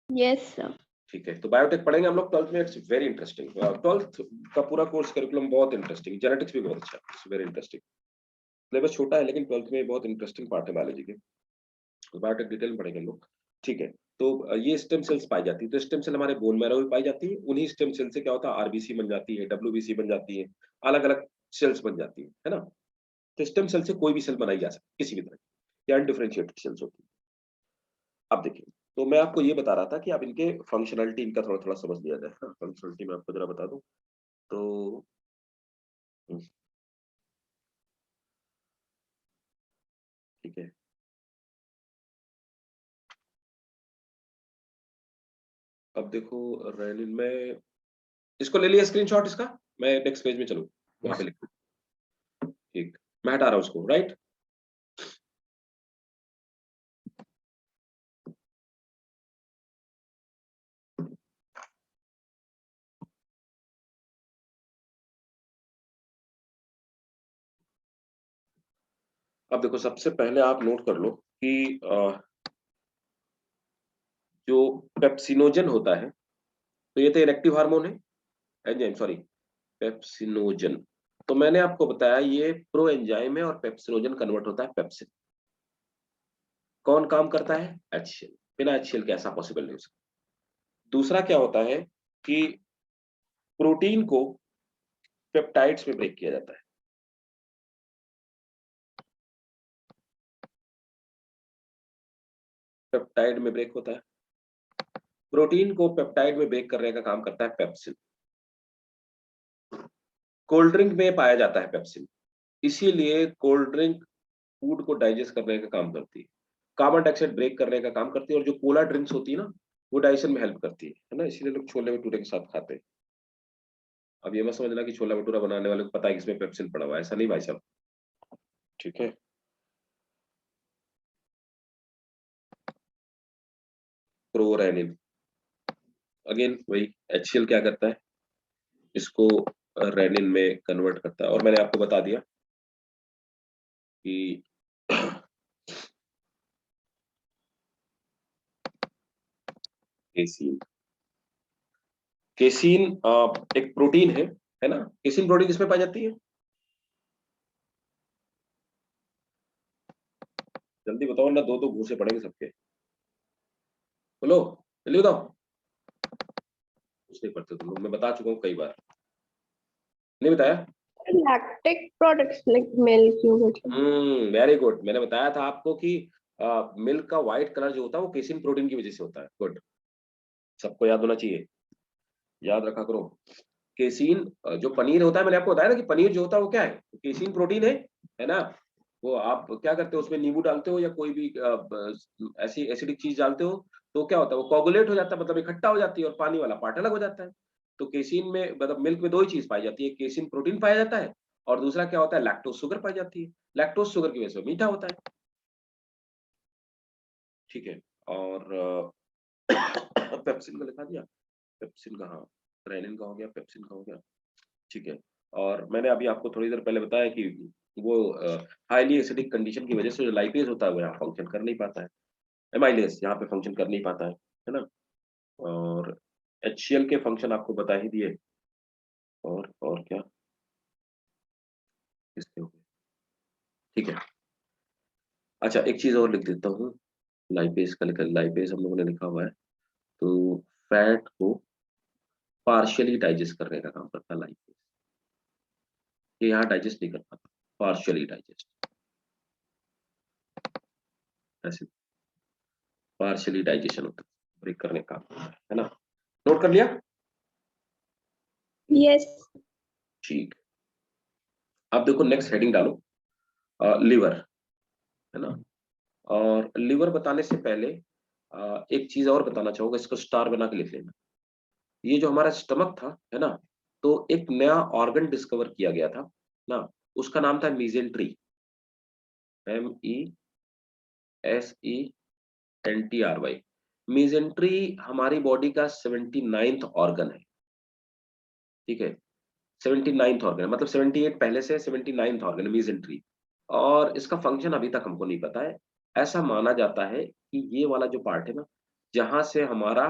Yes, sir. ठीक है तो बायोटेक पढ़ेंगे हम लोग 12th में। इट्स वेरी इंटरेस्टिंग 12th का पूरा कोर्स करिकुलम बहुत इंटरेस्टिंग जेनेटिक्स भी बहुत अच्छा है इट्स वेरी इंटरेस्टिंग। सिलेबस छोटा है लेकिन 12th में बहुत इंटरेस्टिंग पार्ट है बायोलॉजी के। तो बायोटेक डिटेल में पढ़ेंगे हम लोग ठीक है। तो ये स्टेम सेल्स पाई जाती है तो स्टेम सेल हमारे बोन मैरो में पाई जाती है। उन्हीं स्टेम सेल से क्या होता है RBC बन जाती है WBC बन जाती है अलग अलग सेल्स बन जाती है ना। तो स्टेम सेल से कोई भी सेल बनाई जा सकती है किसी भी तरह की या अनडिफरेंशिएटेड सेल्स होती है। अब देखिए तो मैं आपको ये बता रहा था कि आप इनके फंक्शनलिटी इनका थोड़ा थोड़ा समझ लिया जाए। फंक्शनलिटी मैं आपको जरा बता दूं तो ठीक है। अब देखो रेनिन में इसको ले लिया स्क्रीनशॉट इसका। मैं नेक्स्ट पेज में चलूं वहां पे लिख दूं। ठीक मैं हटा रहा हूं उसको राइट। अब देखो सबसे पहले आप नोट कर लो कि जो पेप्सिनोजन होता है तो ये तो इरेक्टिव हार्मोन है एंजाइम सॉरी पेप्सिनोजन। तो मैंने आपको बताया ये प्रो एंजाइम है और पेप्सिनोजन कन्वर्ट होता है पेप्सिन। कौन काम करता है HCl बिना HCl के ऐसा पॉसिबल नहीं हो सकता। दूसरा क्या होता है कि प्रोटीन को पेप्टाइड्स में ब्रेक किया जाता है। पेप्टाइड में ब्रेक होता है। प्रोटीन को पेप्टाइड में ब्रेक करने का काम करता है पेप्सिन। कोल्ड ड्रिंक में पाया जाता है पेप्सिन इसीलिए कोल्ड ड्रिंक फूड को डाइजेस्ट करने का काम करती है, कार्बन डाइऑक्साइड ब्रेक करने का काम करती है, और जो कोला ड्रिंक्स होती है ना वो डाइजेशन में हेल्प करती है ना, इसीलिए लोग छोले भटूरे के साथ खाते हैं। अब ये मत समझना कि छोला भटूरा बनाने वाले को पता है कि इसमें पेप्सिन पड़ा हुआ है, ऐसा नहीं भाई साहब, ठीक है। प्रोरेनिन, अगेन वही HCl क्या करता है, इसको रेनिन में कन्वर्ट करता है, और मैंने आपको बता दिया कि केसीन, केसीन एक प्रोटीन है ना। केसीन प्रोटीन किसमें पाई जाती है, जल्दी बताओ ना, दो दो घूसे पड़ेंगे सबके, बोलो जल्दी बताओ। कुछ नहीं पढ़ते तुम लोग, मैं बता चुका हूँ कई बार, नहीं बताया? lactic products like milk, yogurt. Very good, मैंने बताया था आपको कि मिल्क का व्हाइट कलर जो होता है वो केसिन प्रोटीन की वजह से होता है। गुड, सबको याद होना चाहिए, याद रखा करो। केसीन जो पनीर होता है, मैंने आपको बताया ना कि पनीर जो होता है वो क्या है, केसीन प्रोटीन है ना। वो आप क्या करते हो, उसमें नींबू डालते हो या कोई भी ऐसी एसिडिक चीज डालते हो तो क्या होता है, वो कोगुलेट हो जाता है, मतलब इकट्ठा हो जाती है और पानी वाला पार्ट अलग हो जाता है। तो केसीन में मतलब मिल्क में दो ही चीज पाई जाती है, केसीन प्रोटीन पाया जाता है और दूसरा क्या होता है, लैक्टोज शुगर पाई जाती है। लैक्टोज शुगर की वजह से मीठा होता है, ठीक है। और पेप्सिन का लिखा दिया, पेप्सिन का, हाँ रेनिन का हो गया, पेप्सिन का हो गया, ठीक है। और मैंने अभी आपको थोड़ी देर पहले बताया कि वो हाईली एसिडिक कंडीशन की वजह से जो लाइपेज होता है वो यहाँ फंक्शन कर नहीं पाता है, एमाइलेज यहाँ पे फंक्शन कर नहीं पाता है ना। और HCl के फंक्शन आपको बता ही दिए, और क्या इसके हो गए, ठीक है। अच्छा एक चीज और लिख देता हूँ, लाइपेज का लिखा, लाइपेज हम लोगों ने लिखा हुआ है, तो फैट को पार्शियली डाइजेस्ट करने का काम करता है लाइपेज, ये यहाँ डाइजेस्ट नहीं कर पाता, पार्शियली डाइजेस्ट, ऐसे पार्शियली डाइजेशन होता है, ब्रेक करने का है ना। नोट कर लिया, Yes. ठीक। अब देखो नेक्स्ट हेडिंग डालो, लिवर, है ना। और लिवर बताने से पहले एक चीज और बताना चाहूंगा, इसको स्टार बना के लिख लेना। ये जो हमारा स्टमक था है ना, तो एक नया ऑर्गन डिस्कवर किया गया था ना, उसका नाम था मीजेंट्री, MESENTRY। मीजेंट्री हमारी बॉडी का 79th ऑर्गन है, ठीक है। 79th ऑर्गन मतलब 78 पहले से 79th ऑर्गन मीजेंट्री, और इसका फंक्शन अभी तक हमको नहीं पता है। ऐसा माना जाता है कि ये वाला जो पार्ट है ना, जहां से हमारा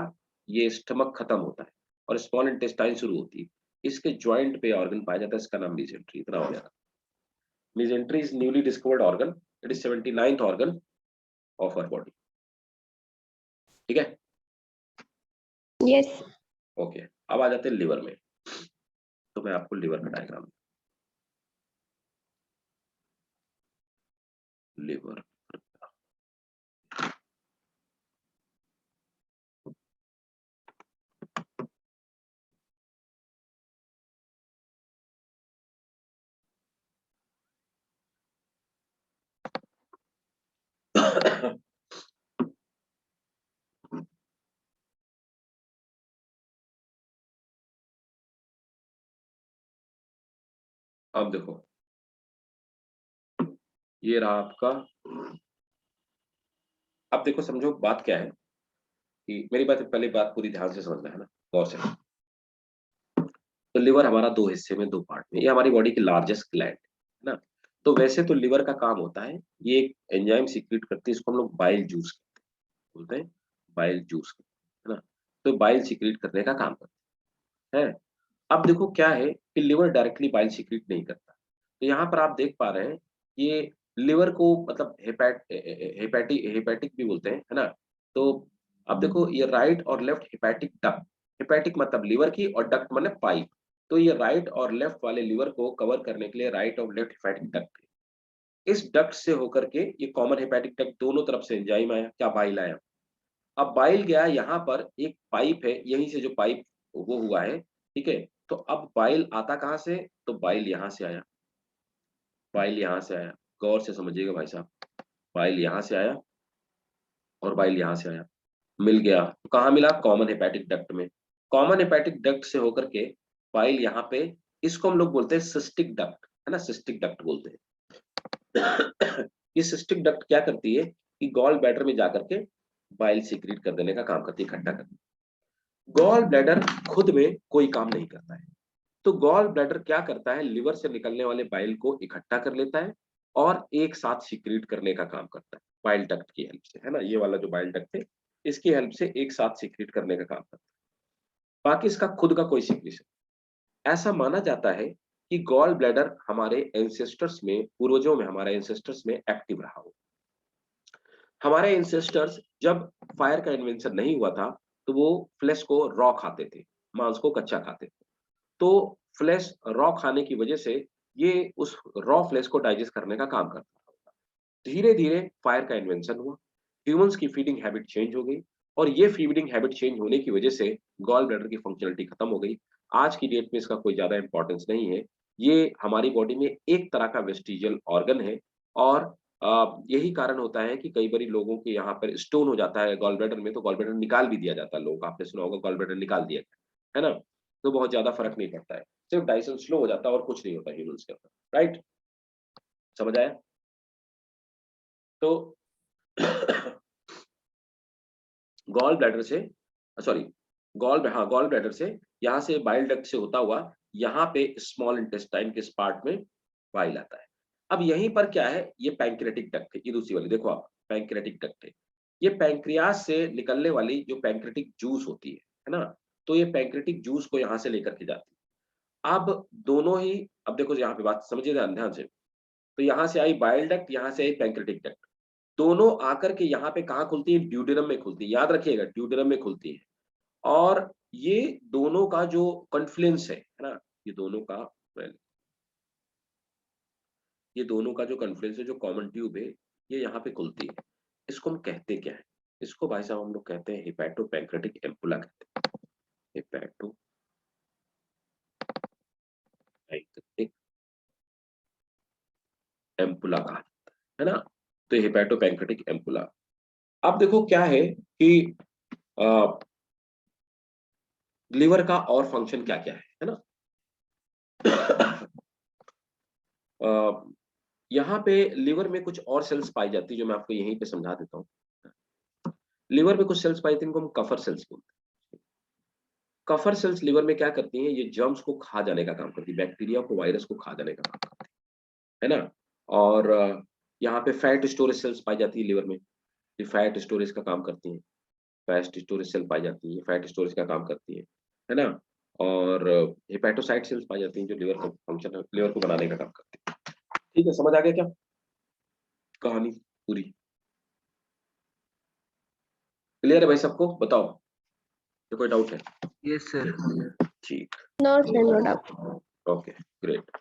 ये स्टमक खत्म होता है और स्मॉल इंटेस्टाइन शुरू होती है, इसके ज्वाइंट पे ऑर्गन पाया जाता है, इसका नाम मीजेंट्री, इतना हो गया। Mesentery is newly discovered organ, it is 79th organ of our body, ठीक है। Yes. ओके, अब आ जाते हैं लिवर में, तो मैं आपको लिवर का डायग्राम, लिवर, अब देखो ये रहा आपका, अब देखो समझो बात क्या है कि मेरी बात पहले, बात पूरी ध्यान से समझना है ना, गौर से। तो लिवर हमारा दो हिस्से में, दो पार्ट में, ये हमारी बॉडी की लार्जेस्ट ग्लैंड है ना। तो वैसे तो लिवर का काम होता है, ये एक एंजाइम सीक्रेट करती है, इसको हम लोग बाइल जूस बोलते हैं, बाइल जूस, है ना। तो बाइल सीक्रेट करने का काम करता है। अब देखो क्या है कि लिवर डायरेक्टली बाइल सीक्रेट नहीं करता, तो यहाँ पर आप देख पा रहे हैं ये लिवर को मतलब हेपेटिक भी बोलते हैं, है ना। तो अब देखो ये राइट और लेफ्ट हेपेटिक डक्ट, हेपेटिक मतलब लिवर की और डक्ट मतलब पाइप, तो ये राइट और लेफ्ट वाले लिवर को कवर करने के लिए राइट और लेफ्ट हेपेटिक डक्ट, इस डक्ट से होकर के ये कॉमन हेपेटिक डक्ट दोनों तरफ से एंजाइम आया, क्या बाइल आया। अब बाइल गया यहाँ पर एक पाइप है, यहीं से जो पाइप वो हुआ है, ठीक है। तो अब बाइल आता कहाँ से, तो बाइल यहाँ से आया, बाइल यहाँ से आया, गौर से समझिएगा भाई साहब, बाइल यहां से आया और बाइल यहां से आया, मिल गया तो कहाँ मिला, कॉमन हेपेटिक डक्ट में। कॉमन हेपेटिक डक्ट से होकर के बाइल यहाँ पे, इसको हम लोग बोलते हैं सिस्टिक डक्ट, है ना, सिस्टिक डक्ट बोलते हैं। ये सिस्टिक डक्ट क्या करती है कि गॉल ब्लैडर में जाकर के बाइल सीक्रेट कर देने का काम करती है, इकट्ठा करती है। गॉल ब्लैडर खुद में कोई काम नहीं करता है, तो गॉल ब्लैडर क्या करता है, लिवर से निकलने वाले बाइल को इकट्ठा कर लेता है और एक साथ सीक्रेट करने का काम करता है बाइल डक्ट की हेल्प से, है ना। ये वाला जो बाइल डक्ट है इसकी हेल्प से एक साथ सीक्रेट करने का काम करता है, बाकी इसका खुद का कोई सीक्रेशन। ऐसा माना जाता है कि गॉल ब्लैडर हमारे एंसेस्टर्स में, पूर्वजों में, हमारे एंसेस्टर्स में एक्टिव रहा हो। हमारे एंसेस्टर्स जब फायर का इन्वेंशन नहीं हुआ था तो वो फ्लेश को रॉ खाते थे, मांस को कच्चा खाते थे। तो फ्लेश रॉ खाने की वजह से ये उस रॉ फ्लेश को डाइजेस्ट करने का काम करता था। धीरे धीरे फायर का इन्वेंशन हुआ, ह्यूमंस की फीडिंग हैबिट चेंज हो गई और ये फीडिंग हैबिट चेंज होने की वजह से गॉल ब्लैडर की फंक्शनलिटी खत्म हो गई। आज की डेट में इसका कोई ज्यादा इंपॉर्टेंस नहीं है, ये हमारी बॉडी में एक तरह का वेस्टिजियल ऑर्गन है और यही कारण होता है कि कई बार लोगों के यहाँ पर स्टोन हो जाता है गॉल ब्लैडर में, तो गॉल ब्लैडर निकाल भी दिया जाता है। लोगों का आपने सुना होगा गॉल ब्लैडर निकाल दिया गया, है ना, तो बहुत ज्यादा फर्क नहीं पड़ता है, सिर्फ डाइजेशन स्लो हो जाता है और कुछ नहीं होता ह्यूमंस के अंदर, राइट, समझ आया। तो गॉल ब्लैडर से, सॉरी, गॉल ब्लैडर से यहाँ से बाइल डक्ट से होता हुआ यहाँ पे स्मॉल इंटेस्टाइन के इस पार्ट में बाइल आता है। अब यहीं पर क्या है, ये पैंक्रेटिक डक्ट है, ये दूसरी वाली देखो आप, पैंक्रेटिक डक्ट है। ये पैंक्रियास से निकलने वाली जो पैंक्रेटिक जूस होती है ना, तो ये पैंक्रेटिक जूस को यहाँ से लेकर के जाती है। अब दोनों ही, अब देखो यहाँ पे बात समझिए ध्यान से, तो यहाँ से आई बाइल डक्ट, यहाँ से आई पैंक्रेटिक डक्ट, दोनों आकर के यहाँ पे कहाँ खुलती है, ड्यूडेनम में खुलती है, याद रखिएगा ड्यूडेनम में खुलती है। और ये दोनों का जो कॉन्फ्लुएंस है ना, ये दोनों का, ये दोनों का जो कॉन्फ्लुएंस है, जो कॉमन ट्यूब है, ये यहाँ पे खुलती है। इसको हम कहते क्या है, इसको भाई साहब हम लोग कहते हैं हिपैटो पैंक्रेटिक एम्पुला कहते हैं, हिपैटो पैंक्रेटिक एम्पुला कहा जाता है ना, तो हिपैटो पैंक्रेटिक एम्पुला। अब देखो क्या है कि लिवर का और फंक्शन क्या क्या है ना। यहाँ पे लिवर में कुछ और सेल्स पाई जाती है जो मैं आपको यहीं पे समझा देता हूँ। लिवर में कुछ सेल्स पाई जाती हैं, इनको हम कफर सेल्स बोलते हैं। कफर सेल्स लिवर में क्या करती हैं, ये जर्म्स को खा जाने का काम करती है, बैक्टीरिया को, वायरस को खा जाने का काम करती है ना। और यहाँ पे फैट स्टोरेज सेल्स पाई जाती है लिवर में, ये फैट स्टोरेज का काम करती है, फैट स्टोरेज सेल पाई जाती है, फैट स्टोरेज का काम करती है ना। और हेपेटोसाइट सेल्स पाई जाती हैं जो लिवर का फंक्शन, लिवर को बनाने का काम करती है। ठीक है, समझ आ गया क्या कहानी पूरी, क्लियर है भाई सबको, बताओ तो कोई डाउट है। Yes sir. ठीक, No, sir, no doubt. Okay great.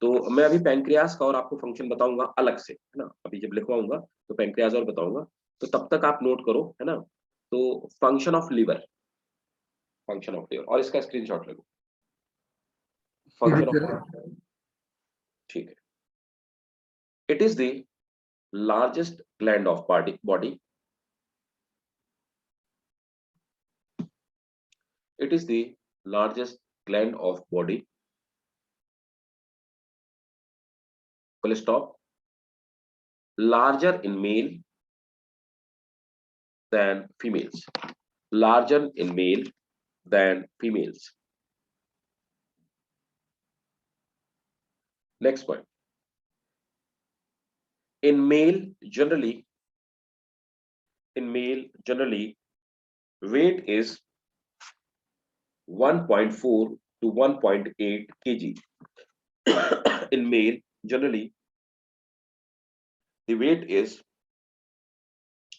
तो मैं अभी पैंक्रियास का और आपको फंक्शन बताऊंगा अलग से, है ना, अभी जब लिखवाऊंगा तो पैंक्रियास और बताऊंगा, तो तब तक आप नोट करो, है ना। तो function of liver, function of liver, और इसका स्क्रीनशॉट ले लो, फंक्शन ऑफ, ठीक है। It is the largest gland of body, it is the largest gland of body, full stop, larger in male than females, larger in male than females. Next point, in male generally, weight is 1.4 to 1.8 kg. In male generally the weight is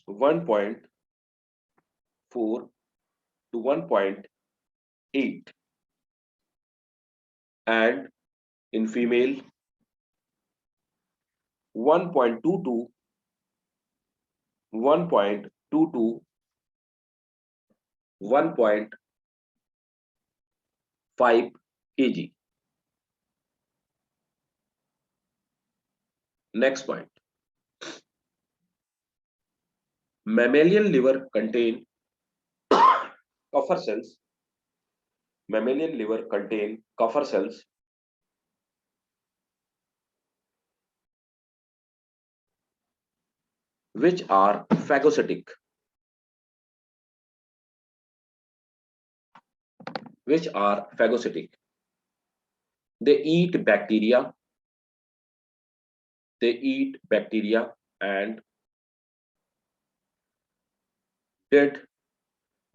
1.4 to 1.8, and in female 1.2 to 1.5 kg. Next point. Mammalian liver contain copper cells. Mammalian liver contain copper cells which are phagocytic. Which are phagocytic. They eat bacteria. They eat bacteria and dead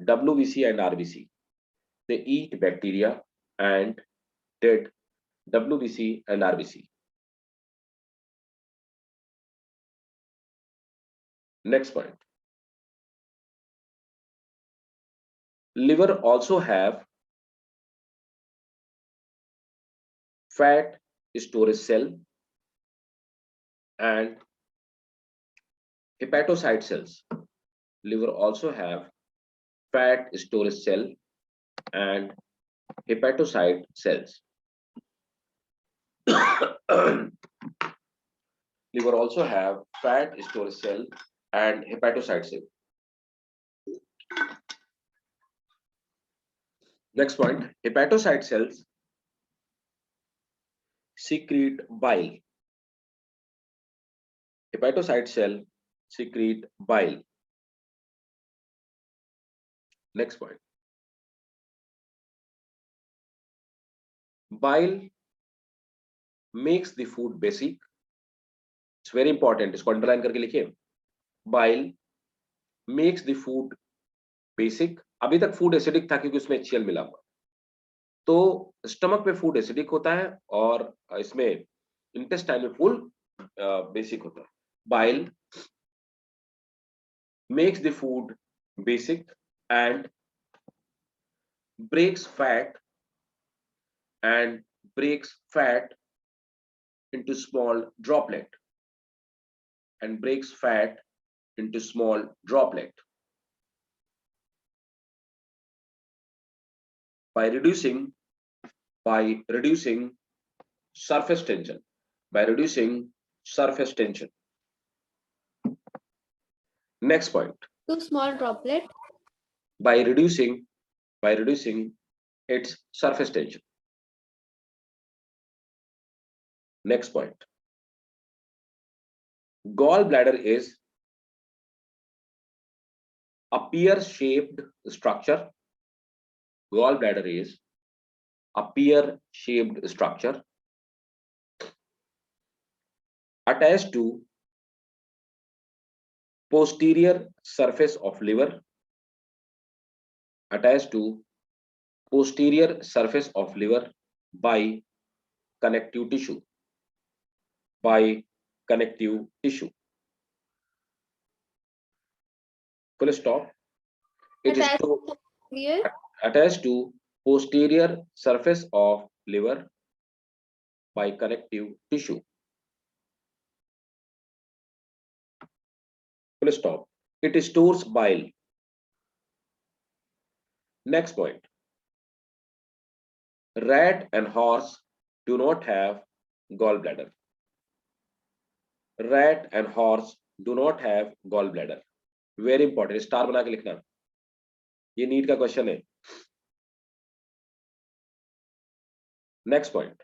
WBC and RBC. They eat bacteria and dead WBC and RBC. Next point. Liver also have fat storage cell and hepatocyte cells. Liver also have fat storage cell and hepatocyte cells. Liver also have fat storage cell and hepatocyte cell. Next point, hepatocyte cells secrete bile. Hepatocyte cell secrete bile. Next point. Bile makes the food basic. It's very important. इसको underline करके लिखिए. Bile makes the food basic. अभी तक food acidic था क्योंकि उसमें HCl मिला हुआ. तो स्टमक में फूड एसिडिक होता है और इसमें इंटेस्टाइन में फूड बेसिक होता है. Bile makes the food basic and breaks fat into small droplet and breaks fat into small droplet by reducing surface tension. Next point. Two small droplet. By reducing its surface tension. Next point. Gallbladder is a pear-shaped structure. Gallbladder is a pear-shaped structure attached to posterior surface of liver. Attached to posterior surface of liver by connective tissue. Full stop. It is attached to posterior surface of liver by connective tissue. Full stop. It stores bile. Next point. Rat and horse do not have gallbladder. Rat and horse do not have gallbladder. Very important. Star बना के लिखना. ये NEET का question है. Next point.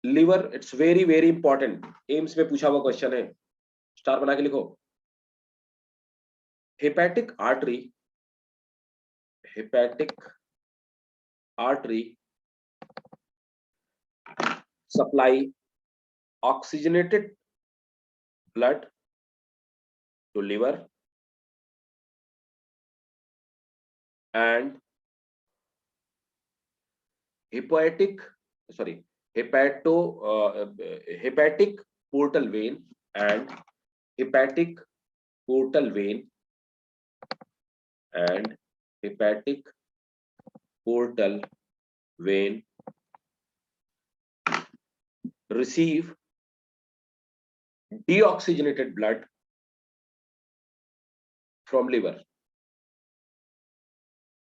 Liver, it's very important. AIIMS में पूछा हुआ question है. स्टार बना के लिखो. Hepatic artery supply oxygenated blood to liver and hepatic portal vein and hepatic portal vein and hepatic portal vein receive deoxygenated blood from liver.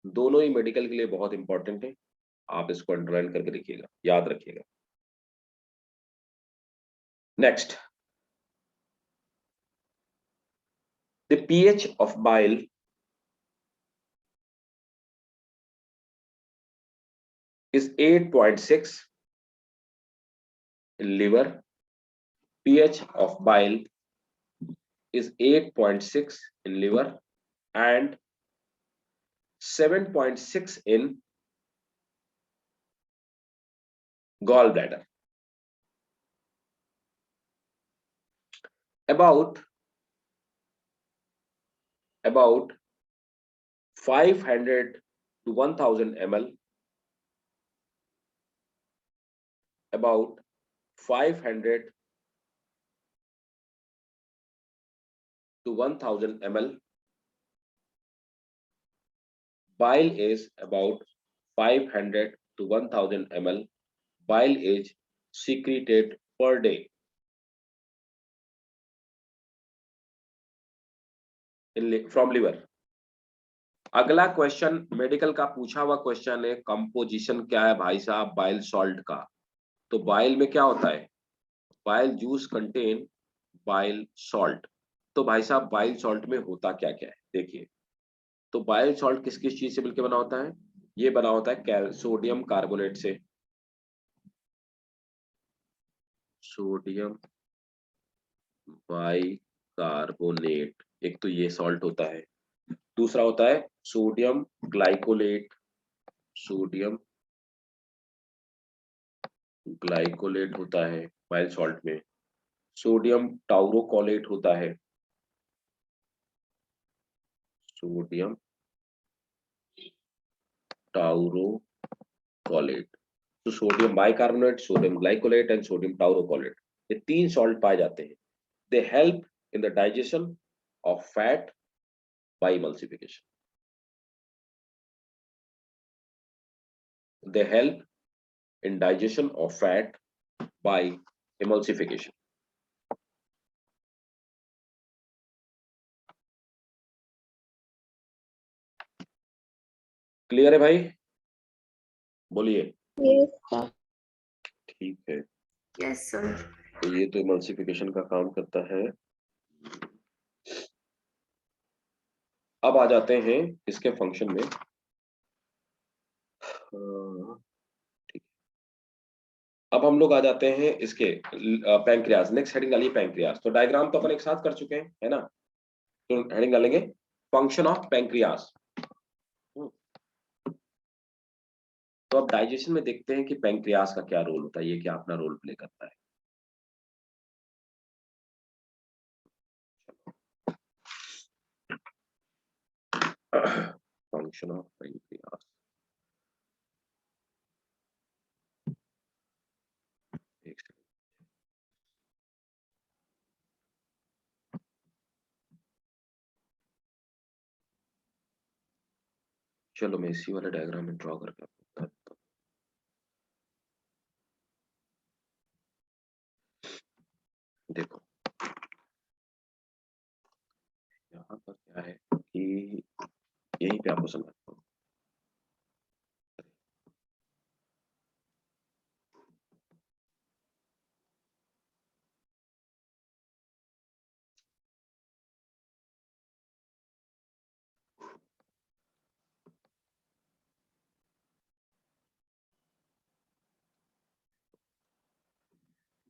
दोनों ही medical के लिए बहुत इंपॉर्टेंट है. आप इसको अंडरलाइन करके लिखिएगा, याद रखिएगा। Next, the pH of bile is 8.6 in liver. pH of bile is 8.6 in liver and 7.6 in gallbladder. About 500 to 1000 ml, about 500 to 1000 ml. Bile is about 500 to 1000 ml. Bile is secreted per day from liver. अगला question medical का पूछा हुआ question है, composition क्या है भाई साहब bile salt का। तो बाइल में क्या होता है, bile juice contain bile salt. तो भाई साहब बाइल सॉल्ट में होता क्या क्या है देखिए। तो बाइल सॉल्ट किस किस चीज से मिलकर बना होता है, ये बना होता है सोडियम कार्बोनेट से, सोडियम बाइकार्बोनेट एक तो ये सॉल्ट होता है। दूसरा होता है सोडियम ग्लाइकोलेट, सोडियम ग्लाइकोलेट होता है बाइल सॉल्ट में। सोडियम टाउरोकोलेट होता है, सोडियम टाउरोकोलेट। तो sodium bicarbonate, sodium glycolate and sodium taurocholate, ये तीन सॉल्ट पाए जाते हैं। They help in the digestion of fat by emulsification. They help in digestion of fat by emulsification. Clear है भाई, बोलिए। Yes, sir. ठीक है, Yes, sir. तो ये तो इमल्सिफिकेशन का काम करता है। अब आ जाते हैं इसके फंक्शन में। ठीक, अब हम लोग आ जाते हैं इसके पैंक्रियाज। नेक्स्ट हेडिंग डालिए पैंक्रियाज। तो डायग्राम तो अपन एक साथ कर चुके हैं, है ना। तो हेडिंग डालेंगे फंक्शन ऑफ पैंक्रियाज। तो अब डाइजेशन में देखते हैं कि पैंक्रियाज का क्या रोल होता है, ये क्या अपना रोल प्ले करता है। फंक्शन ऑफ पैंक्रियाज, चलो मैं इसी वाले डायग्राम में ड्रॉ करके आपको बताता हूं। देखो यहाँ पर क्या है कि यहीं पे आपको समझाता हूँ।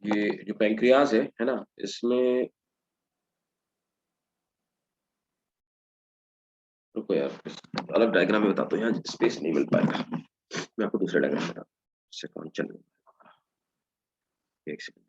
ये जो पैंक्रियाज है ना, इसमें रुको यार, अलग डायग्राम में बताता हूँ, यहाँ स्पेस नहीं मिल पाएगा। मैं आपको दूसरे डायग्राम में बताता हूँ, इससे काम चल। एक सेकंड।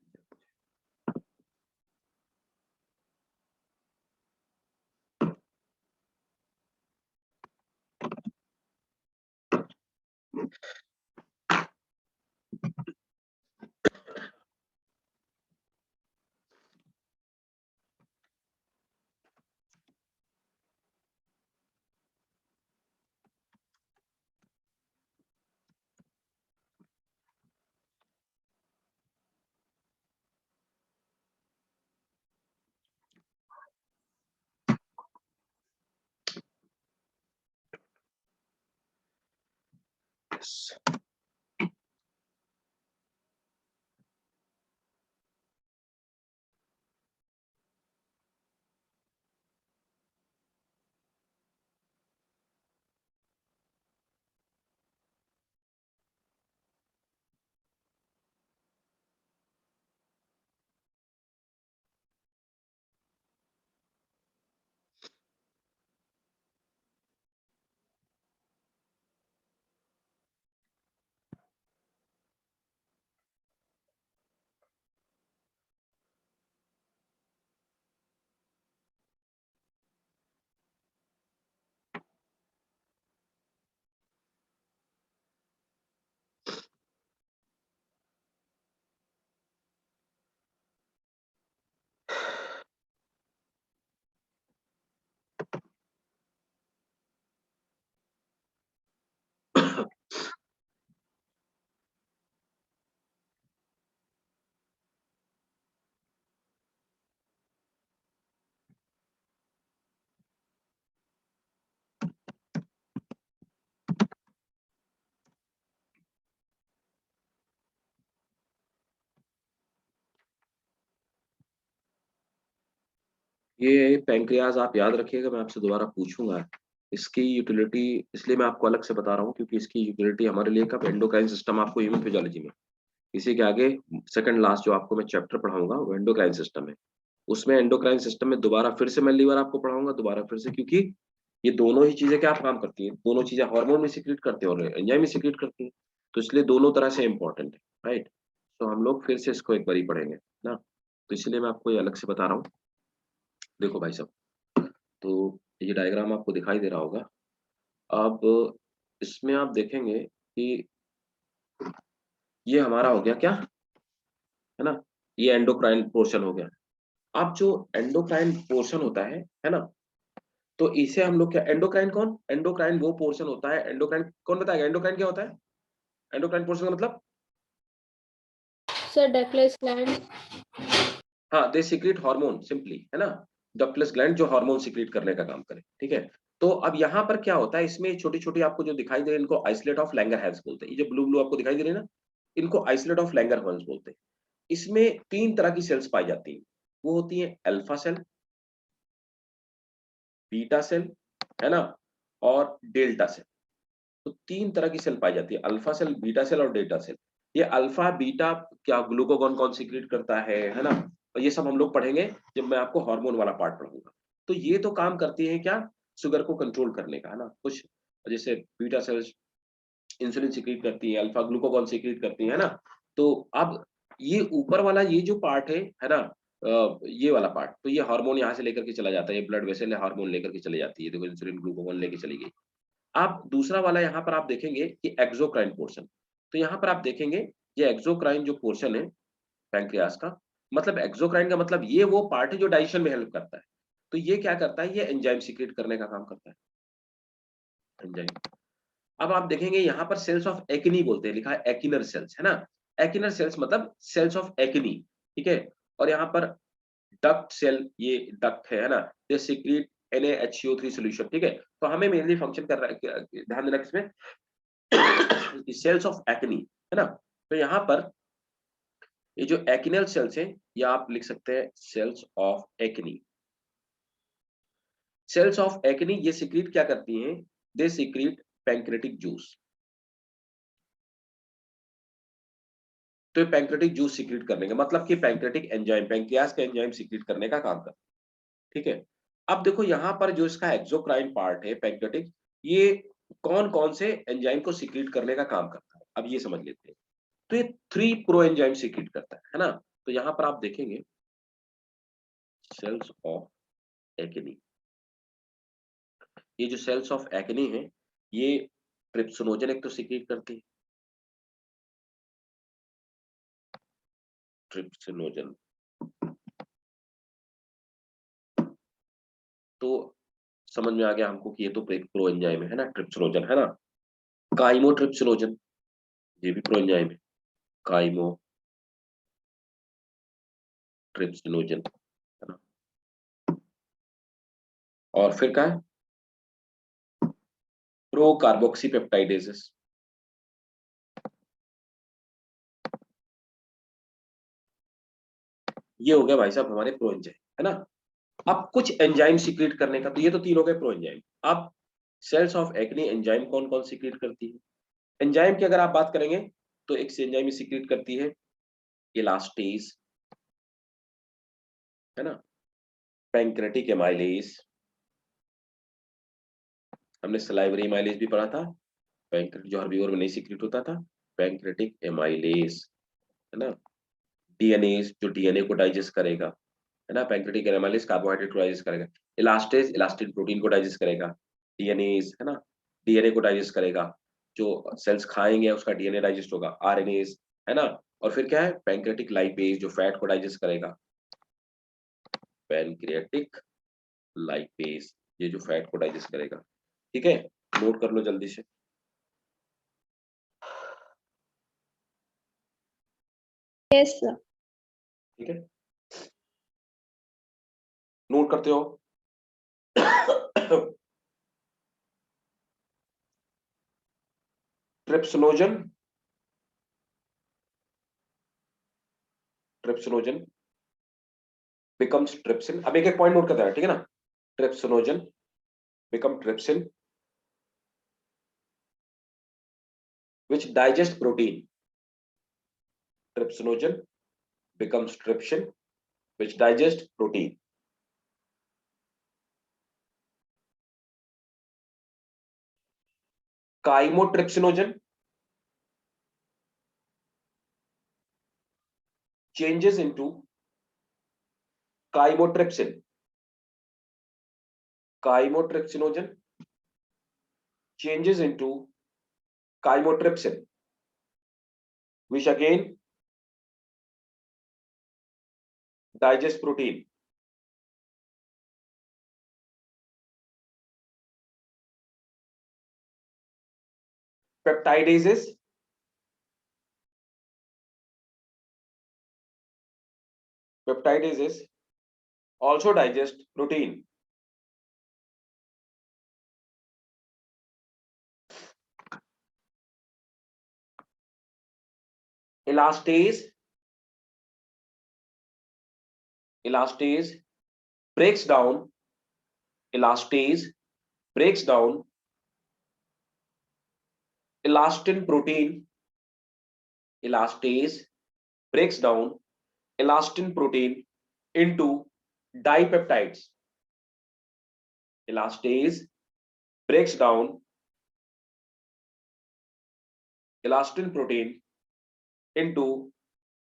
ये पैंक्रियाज आप याद रखिएगा, मैं आपसे दोबारा पूछूंगा इसकी यूटिलिटी, इसलिए मैं आपको अलग से बता रहा हूँ क्योंकि इसकी यूटिलिटी हमारे लिए कब, एंडोक्राइन सिस्टम आपको ह्यूमन फिजियोलॉजी में, इसी के आगे सेकंड लास्ट जो आपको मैं चैप्टर पढ़ाऊंगा वो एंडोक्राइन सिस्टम है। उसमें एंडोक्राइन सिस्टम में दोबारा फिर से मैं लीवर आपको पढ़ाऊंगा दोबारा फिर से, क्योंकि ये दोनों ही चीजें क्या काम करती हैं, दोनों चीजें हार्मोन भी सीक्रेट करती है और एंजाइम भी सीक्रेट करती है, तो इसलिए दोनों तरह से इंपॉर्टेंट है, राइट। तो हम लोग फिर से इसको एक बार ही पढ़ेंगे ना, तो इसलिए मैं आपको ये अलग से बता रहा हूँ। देखो भाई साहब, तो ये डायग्राम आपको दिखाई दे रहा होगा। अब इसमें आप देखेंगे कि ये हमारा हो गया क्या, है ना, ये एंडोक्राइन पोर्शन हो गया। अब जो एंडोक्राइन पोर्शन होता है ना, तो इसे हम लोग क्या, एंडोक्राइन कौन, एंडोक्राइन वो पोर्शन होता है, एंडोक्राइन कौन बताएगा, एंडोक्राइन क्या होता है, एंडोक्राइन पोर्शन का मतलब, Sir, ductless gland. हाँ, दे सीक्रेट हार्मोन सिंपली, है ना, डक्टलेस ग्लैंड जो हार्मोन सीक्रेट करने का काम करे, ठीक है। तो अब यहाँ पर क्या होता है, इसमें छोटी छोटी आपको जो दिखाई दे रही है इनको आइसोलेट ऑफ लैंगरहैंस बोलते हैं, ये जो ब्लू ब्लू आपको दिखाई दे रही है ना, इनको आइसोलेट ऑफ लैंगरहैंस बोलते हैं। इसमें 3 तरह की सेल्स पाई जाती हैं, वो होती है अल्फा सेल, बीटा सेल, है ना, और डेल्टा सेल। तो 3 तरह की सेल पाई जाती है, अल्फा सेल, बीटा सेल और डेल्टा सेल। ये अल्फा बीटा क्या ग्लूकागॉन कौन सीक्रेट करता है ना, और ये सब हम लोग पढ़ेंगे जब मैं आपको हार्मोन वाला पार्ट पढ़ाऊंगा। तो ये तो काम करती है क्या, शुगर को कंट्रोल करने का, है ना, कुछ जैसे बीटा सेल्स इंसुलिन सीक्रेट करती है, अल्फा ग्लूकागॉन सीक्रेट करती है ना। तो अब ये ऊपर वाला ये जो पार्ट है ना, ये वाला पार्ट, तो ये हार्मोन यहाँ से लेकर के चला जाता है, ये ब्लड वेसल हार्मोन लेकर के चले जाती है, देखो इंसुलिन ग्लूकागॉन लेके चली गई। आप दूसरा वाला यहाँ पर आप देखेंगे कि एक्सोक्राइन पोर्शन, तो यहाँ पर आप देखेंगे ये एक्सोक्राइन जो पोर्शन है पैंक्रियास का, मतलब एक्सोक्राइन का मतलब ये वो पार्ट है जो डाइजेशन में हेल्प करता है। तो ये क्या करता है, ये एंजाइम सीक्रेट करने का काम करता है, एंजाइम। अब आप देखेंगे यहाँ पर सेल्स ऑफ एक्नी बोलते हैं, लिखा है एक्इनर सेल्स, है ना, एक्इनर सेल्स मतलब सेल्स ऑफ एक्नी, ठीक है। और यहाँ पर डक्ट सेल, ये डक्ट है ना, दे सीक्रेट NaHCO3 सॉल्यूशन, ठीक है। तो हमें मेनली फंक्शन कर रहा है, ध्यान देना किसमें, सेल्स ऑफ एक्नी, है ना। तो यहाँ पर ये जो एक्इनल सेल्स हैं, या आप लिख सकते हैं cells of acini. Cells of acini ये सीक्रेट क्या करती हैं, दे सीक्रेट पैंक्रेटिक जूस। तो ये पैंक्रेटिक जूस सीक्रेट करने का मतलब कि पैंक्रेटिक एंजाइम, पैंक्रियास का एंजाइम सीक्रेट करने का काम करता है, ठीक है। अब देखो यहाँ पर जो इसका एक्सोक्राइन पार्ट है पैंक्रेटिक, ये कौन कौन से एंजाइम को सीक्रेट करने का काम करता है, अब ये समझ लेते हैं। तो ये 3 प्रो एंजाइम सीक्रेट करता है ना। तो यहाँ पर आप देखेंगे सेल्स ऑफ एक्नी, ये जो सेल्स ऑफ एक्नी है ये ट्रिप्सिनोजन एक तो सीक्रेट करती है, ट्रिप्सिनोजन। तो समझ में आ गया हमको कि ये तो एक प्रो एंजाइम है ना, ट्रिप्सिनोजन, है ना। काइमो ट्रिप्सिनोजन, ये भी प्रो एंजाइम है, काइमो ट्रिप्सिनोजन, है ना। और फिर क्या है, प्रो कार्बोक्सी पेप्टाइडेजेस, ये हो गया भाई साहब हमारे प्रो एंजाइम, है ना। अब कुछ एंजाइम सीक्रेट करने का, तो ये तो 3 हो गए प्रो एंजाइम। अब सेल्स ऑफ एक्नी एंजाइम कौन कौन सीक्रेट करती है, एंजाइम की अगर आप बात करेंगे तो एक एंजाइम सीक्रेट करती है इलास्टेज, है ना, पैंक्रेटिक एमाइलेज, हमने सलाइवरी एमाइलेज भी पढ़ा था, पैंक्रेटिक जो हर्बीवोर में नहीं सीक्रेट होता था, पैंक्रेटिक एमाइलेज, है ना। डीएनएज जो डीएनए को डाइजेस्ट करेगा, है ना, पैंक्रेटिक एमाइलेज कार्बोहाइड्रेट को डाइजेस्ट करेगा, इलास्टेज इलास्टिन प्रोटीन को डाइजेस्ट करेगा, डीएनएज, है ना, डीएनए को डाइजेस्ट करेगा, जो सेल्स खाएंगे उसका डीएनए डाइजेस्ट होगा, आरएनएज, है ना। और फिर क्या है, पैंक्रेटिक लाइपेज जो फैट को डाइजेस्ट करेगा, पैनक्रियाटिक लाइपेज ये जो फैट को डाइजेस्ट करेगा, ठीक है। नोट कर लो जल्दी से, Yes, sir. ठीक है, नोट करते हो। Trypsinogen, trypsinogen becomes trypsin. अब एक एक पॉइंट नोट करते हैं, ठीक है ना? Trypsinogen become trypsin which digest protein. Trypsinogen becomes trypsin which digest protein. Chymotrypsinogen changes into chymotrypsin. Chymotrypsinogen changes into chymotrypsin, which again digest protein. Peptidases also digest protein. Elastase breaks down elastin protein. Elastase breaks down elastin protein into dipeptides. Elastase breaks down elastin protein into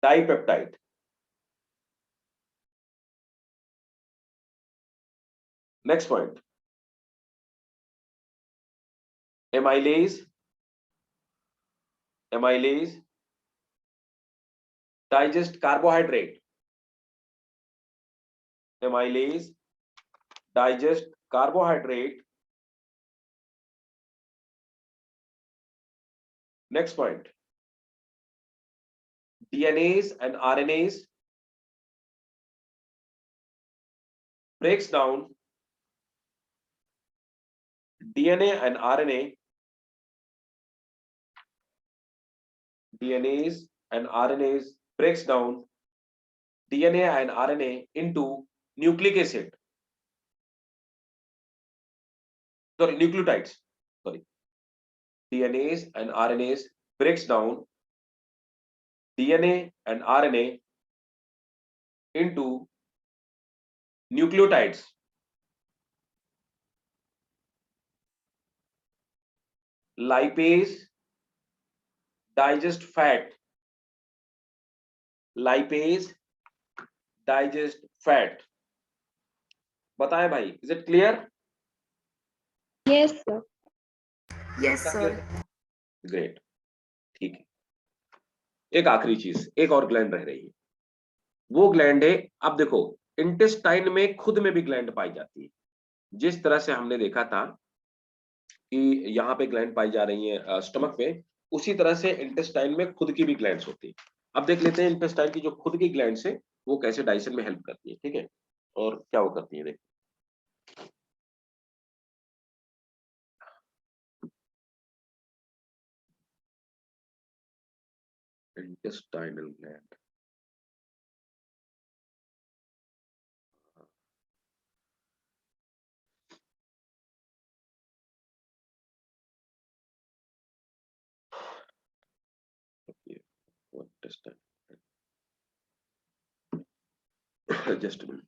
dipeptide. Next point. Amylase digest carbohydrate. Amylase digest carbohydrate. Next point. DNAs and RNAs breaks down DNA and RNA. DNAs and RNAs breaks down DNA and RNA into nucleic acid. Sorry, nucleotides. Sorry. DNAs and RNAs breaks down DNA and RNA into nucleotides. Lipase digest fat. Lipase digest fat. बताएं भाई, is it clear? Yes, sir. Yes, sir. Great. ठीक है. एक आखिरी चीज, एक और gland रह रही है. वो ग्लैंड है, अब देखो, इंटेस्टाइन में खुद में भी ग्लैंड पाई जाती है. जिस तरह से हमने देखा था कि यहाँ पे ग्लैंड पाई जा रही है स्टमक में, उसी तरह से इंटेस्टाइन में खुद की भी ग्लैंड्स होती है. अब देख लेते हैं इंटेस्टाइन की जो खुद की ग्लैंड्स है वो कैसे डाइजेशन में हेल्प करती है. ठीक है, और क्या वो करती है देख. Intestinal gland. Okay, what intestine? Just a minute.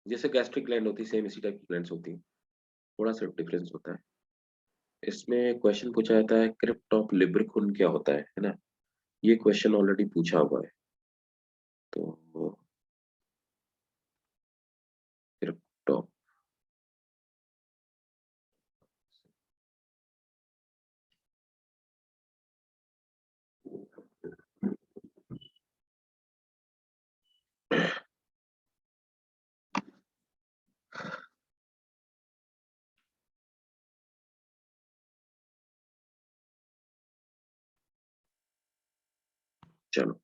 जैसे गैस्ट्रिक ग्लैंड होती है, सेम इसी टाइप की ग्लैंड्स होती हैं, थोड़ा सा डिफरेंस होता है. इसमें क्वेश्चन पूछा जाता है क्रिप्ट ऑफ लिब्रिकुन क्या होता है ना. ये क्वेश्चन ऑलरेडी पूछा हुआ है. तो क्रिप्ट ऑफ चलो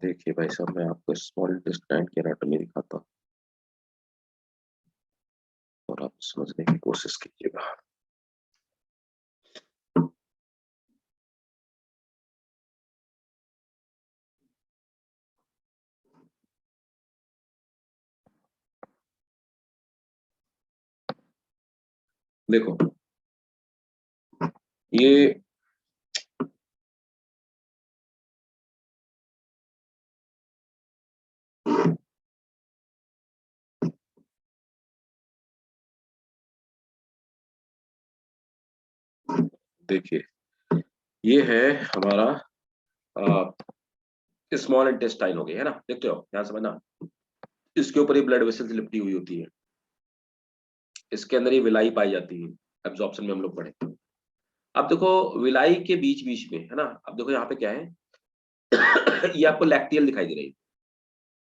देखिए भाई साहब, मैं आपको स्मॉल इंटेस्टाइन की एनाटॉमी दिखाता हूँ और आप समझने की कोशिश कीजिएगा। देखो ये देखिए, ये है हमारा स्मॉल इंटेस्टाइन हो गया है ना, देखते हो, ध्यान समझना। इसके ऊपर ये ब्लड वेसल्स लिपटी हुई होती है, इसके अंदर ये विलाई पाई जाती है, एब्जॉर्प्शन में हम लोग पढ़े। अब देखो विलाई के बीच बीच में है ना, अब देखो यहाँ पे क्या है ये आपको लैक्टियल दिखाई दे रही है।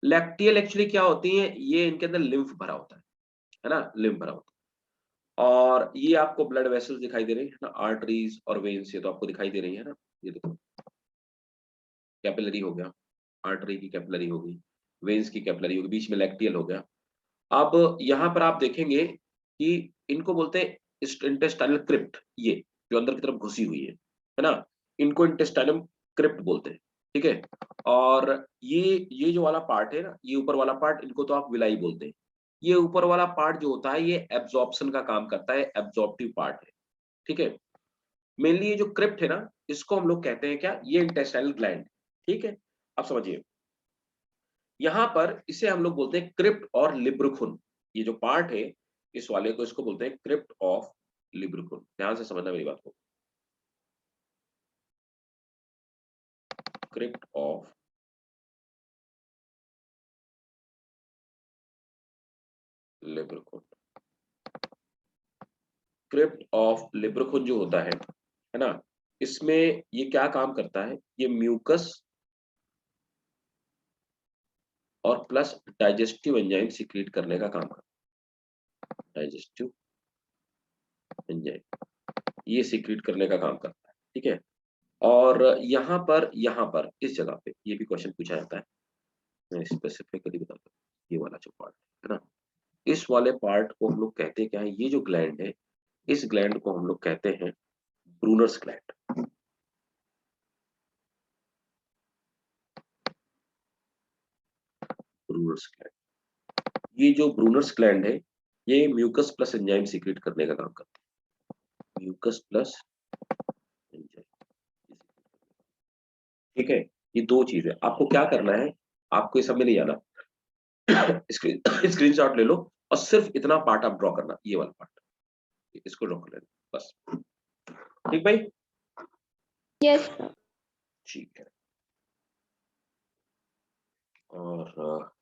लैक्टियल एक्चुअली क्या होती है, ये इनके अंदर लिम्फ भरा होता है ना, लिम्फ भरा होता है। और ये आपको ब्लड वेसल्स दिखाई दे रही है ना, आर्टरीज और वेन्स, ये तो आपको दिखाई दे रही है ना। ये देखो कैपिलरी हो गया, आर्टरी की कैपिलरी होगी, वेन्स की कैपिलरी होगी, बीच में लैक्टियल हो गया। अब यहाँ पर आप देखेंगे कि इनको बोलते हैं इंटेस्टाइनल क्रिप्ट, ये जो अंदर की तरफ घुसी हुई है ना, इनको इंटेस्टाइनम क्रिप्ट बोलते हैं, ठीक है। और ये जो वाला पार्ट है ना, ये ऊपर वाला पार्ट, इनको तो आप विलाई बोलते हैं। ये ऊपर वाला पार्ट जो होता है ये एब्जॉर्प्शन का काम करता है, एब्जॉर्प्टिव पार्ट है, ठीक है। मेनली ये जो क्रिप्ट है ना, इसको हम लोग कहते हैं क्या, ये इंटेस्टाइनल ग्लैंड, ठीक है। अब समझिए, यहां पर इसे हम लोग बोलते हैं क्रिप्ट और लिब्रिकुन। ये जो पार्ट है इस वाले को, इसको बोलते हैं क्रिप्ट ऑफ लिब्रिकुन। ध्यान से समझना मेरी बात को, क्रिप्ट ऑफ लिब्रिकुन। क्रिप्ट ऑफ लिब्रिकुन जो होता है ना, इसमें ये क्या काम करता है, ये म्यूकस और प्लस डाइजेस्टिव एंजाइम सीक्रेट करने का काम करता है। डाइजेस्टिव एंजाइम ये सीक्रेट करने का काम करता है, ठीक है। और यहाँ पर इस जगह पे ये भी क्वेश्चन पूछा जाता है, मैं स्पेसिफिकली बताता हूँ। ये वाला जो पार्ट है ना, इस वाले पार्ट को हम लोग कहते हैं क्या है, ये जो ग्लैंड है, इस ग्लैंड को हम लोग कहते हैं ब्रूनर्स ग्लैंड। ब्रूनर्स ग्लैंड, ये जो ब्रूनर्स ग्लैंड है, ये म्यूकस प्लस एंजाइम सीक्रेट करने का काम करता है। म्यूकस प्लस एंजाइम, ठीक है। ये दो चीज है, आपको क्या करना है, आपको ये सब में नहीं जाना स्क्रीनशॉट ले लो और सिर्फ इतना पार्ट आप ड्रॉ करना, ये वाला पार्ट, इसको ड्रॉ कर लेना बस, ठीक भाई। Yes. ठीक है, और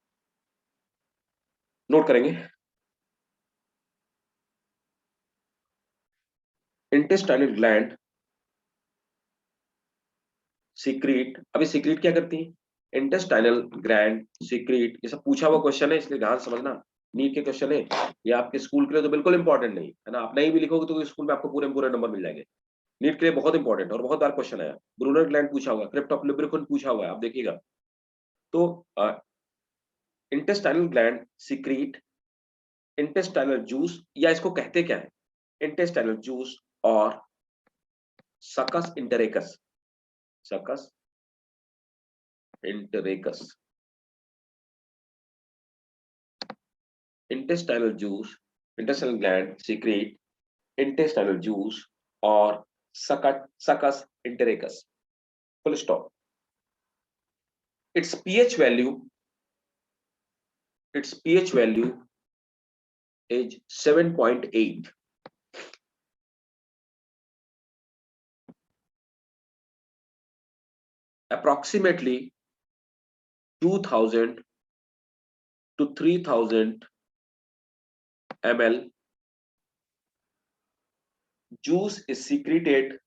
नोट करेंगे इंटेस्टाइनल ग्लैंड सीक्रेट। अभी सीक्रेट क्या करती है, इंटेस्टाइनल ग्लैंड सीक्रेट, ये सब पूछा हुआ क्वेश्चन है, इसलिए ध्यान समझना। नीट के क्वेश्चन है ये, आपके स्कूल के लिए तो बिल्कुल इंपॉर्टेंट नहीं है ना, आप नहीं भी लिखोगे तो स्कूल में आपको पूरे पूरे नंबर मिल जाएंगे। नीट के लिए बहुत इंपॉर्टेंट है और बहुत बार क्वेश्चन आया। ब्रूनर ग्लैंड पूछा हुआ, क्रिप्ट ऑफ लिब्रिकुन पूछा हुआ है, आप देखिएगा। तो intestinal gland secret intestinal juice, या इसको कहते क्या है, इंटेस्टाइनल जूस और सकस इंटरेकस, सकस इंटरेकस। intestinal juice, intestinal gland secrete intestinal juice और succus entericus, full stop. its pH value is 7.8. Approximately 2000 to 3000 ml juice is secreted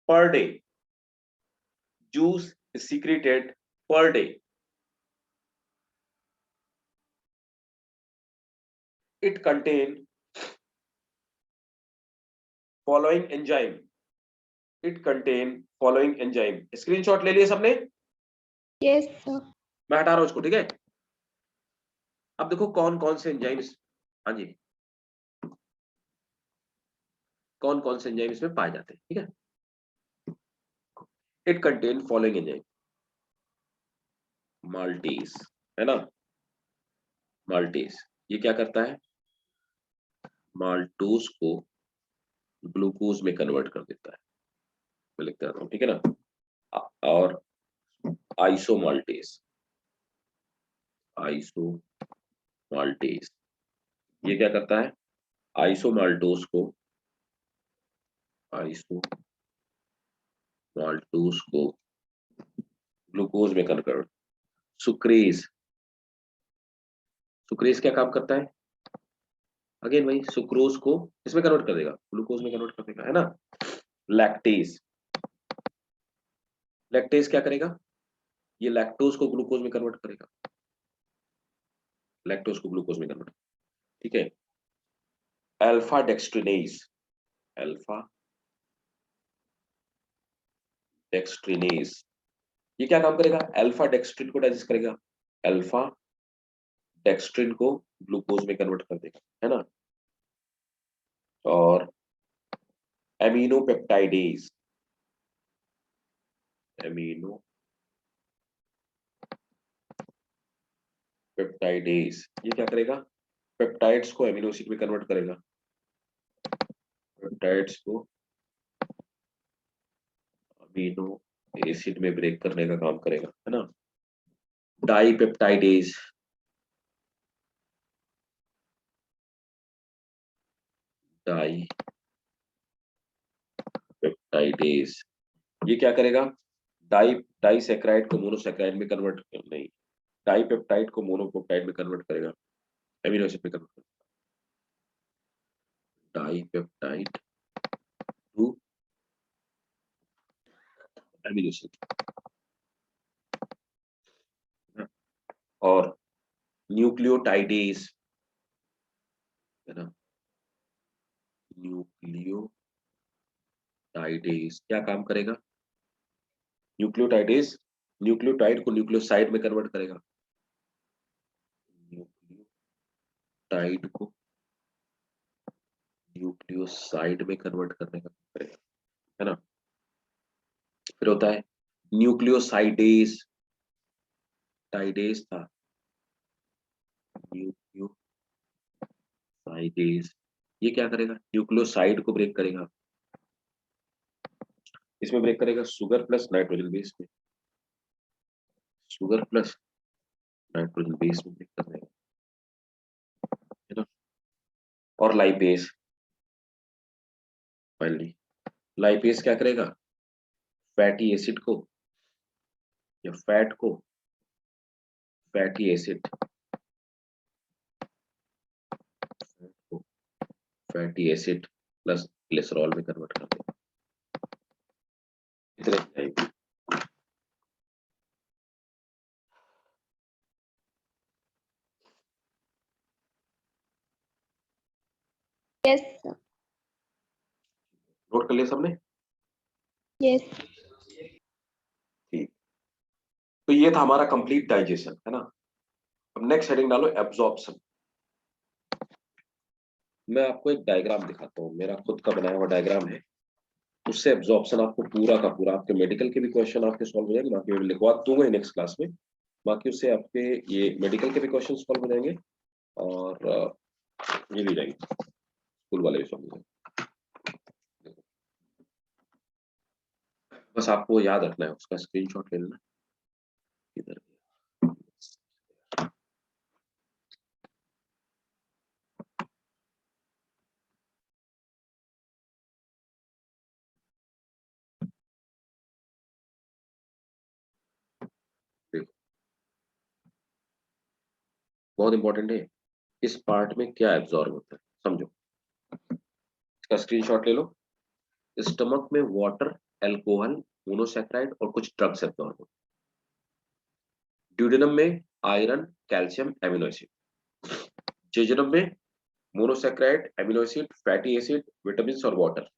per day. Juice is secreted per day. It contain following enzyme. It contain following enzyme. Screenshot ले लिए सबने? Yes, sir. मैं हटा रहा हूं उसको, ठीक है? अब देखो कौन कौन से एंजाइम्स, हाँ जी, कौन कौन से एंजाइम इसमें पाए जाते हैं, ठीक है? It contain following enzyme, maltase, है ना? माल्टेज ये क्या करता है? माल्टोज को ग्लूकोज में कन्वर्ट कर देता है। मैं लिख देता हूं, ठीक है ना? और आइसोमाल्टेज, आइसोमाल्टेज ये क्या करता है? आइसोमाल्टोज को ग्लूकोज में कन्वर्ट। सुक्रेज, सुक्रेज क्या काम करता है? अगेन वही, सुक्रोज को इसमें कन्वर्ट कर देगा, ग्लूकोज में कन्वर्ट कर देगा, है ना? लैक्टेज, लैक्टेज क्या करेगा? ये लैक्टोज को ग्लूकोज में कन्वर्ट करेगा, लैक्टोज को ग्लूकोज में कन्वर्ट, ठीक है? अल्फा डेक्सट्रिनेज, अल्फा डेक्सट्रिनेज ये क्या काम करेगा? अल्फा डेक्सट्रिन को डाइजेस्ट करेगा, अल्फा डेक्सट्रिन को ग्लूकोज में कन्वर्ट कर देगा, है ना? और एमिनो पेप्टाइडेज, एमिनो पेप्टाइडेज ये क्या करेगा? पेप्टाइड्स को एमिनो एसिड में कन्वर्ट करेगा, पेप्टाइड्स को अमीनो एसिड में ब्रेक करने का काम करेगा, है ना? डाइपेप्टाइडेज, डाइपेप्टाइडेज ये क्या करेगा? डाइसैकेराइड को मोनोसैकेराइड में कन्वर्ट, नहीं, डाइपेप्टाइड को मोनोपेप्टाइड में कन्वर्ट करेगा, एमिनो एसिड में कन्वर्ट करेगा, डाइपेप्टाइड टू एमिनो एसिड। और न्यूक्लियोटाइडेज, है ना? न्यूक्लियोटाइडेज क्या काम करेगा? न्यूक्लियोटाइडेज न्यूक्लियोटाइड को न्यूक्लियोसाइड में कन्वर्ट करेगा, न्यूक्लियोटाइड को न्यूक्लियोसाइड में कन्वर्ट करने का काम करेगा, है ना? फिर होता है न्यूक्लियोसाइडेज, टाइडेज था, न्यूक्लियोसाइडेज ये क्या करेगा? न्यूक्लियोसाइड को ब्रेक करेगा, इसमें ब्रेक करेगा शुगर प्लस नाइट्रोजन बेस में, शुगर प्लस नाइट्रोजन बेस में ब्रेक कर देगा, है ना? और लाइपेज, फाइनली लाइपेज क्या करेगा? फैटी एसिड को या फैट को फैटी एसिड को फैटी एसिड प्लस ग्लिसरॉल में कन्वर्ट कर देगा। इतने टाइप। Yes, sir. नोट कर लिया सबने? Yes. ठीक, तो ये था हमारा कंप्लीट डाइजेशन, है ना? अब नेक्स्ट हेडिंग डालो एब्जॉर्प्शन। मैं आपको एक डायग्राम दिखाता हूँ, मेरा खुद का बनाया हुआ डायग्राम है, उससे एब्जॉर्प्शन आपको पूरा का पूरा, आपके मेडिकल के भी क्वेश्चन आपके सॉल्व हो जाएंगे, बाकी मैं लिखवा दूंगा नेक्स्ट क्लास में, बाकी उससे आपके ये मेडिकल के भी क्वेश्चन सॉल्व हो जाएंगे और ये भी जाएंगे, स्कूल वाले भी सॉल्व हो जाएंगे। बस आपको याद रखना है, उसका स्क्रीनशॉट ले लेना। इधर देखो, बहुत इंपॉर्टेंट है, इस पार्ट में क्या एब्जॉर्ब होता है समझो। इसका स्क्रीनशॉट ले लो। स्टमक में वाटर, अल्कोहल, मोनोसैकेराइड और कुछ ड्रग्स एब्जॉर्ब होते हैं। ड्यूडेनम में iron, calcium, amino acid. Jejunum में monosaccharide, amino acid, fatty acid, vitamin और वाटर।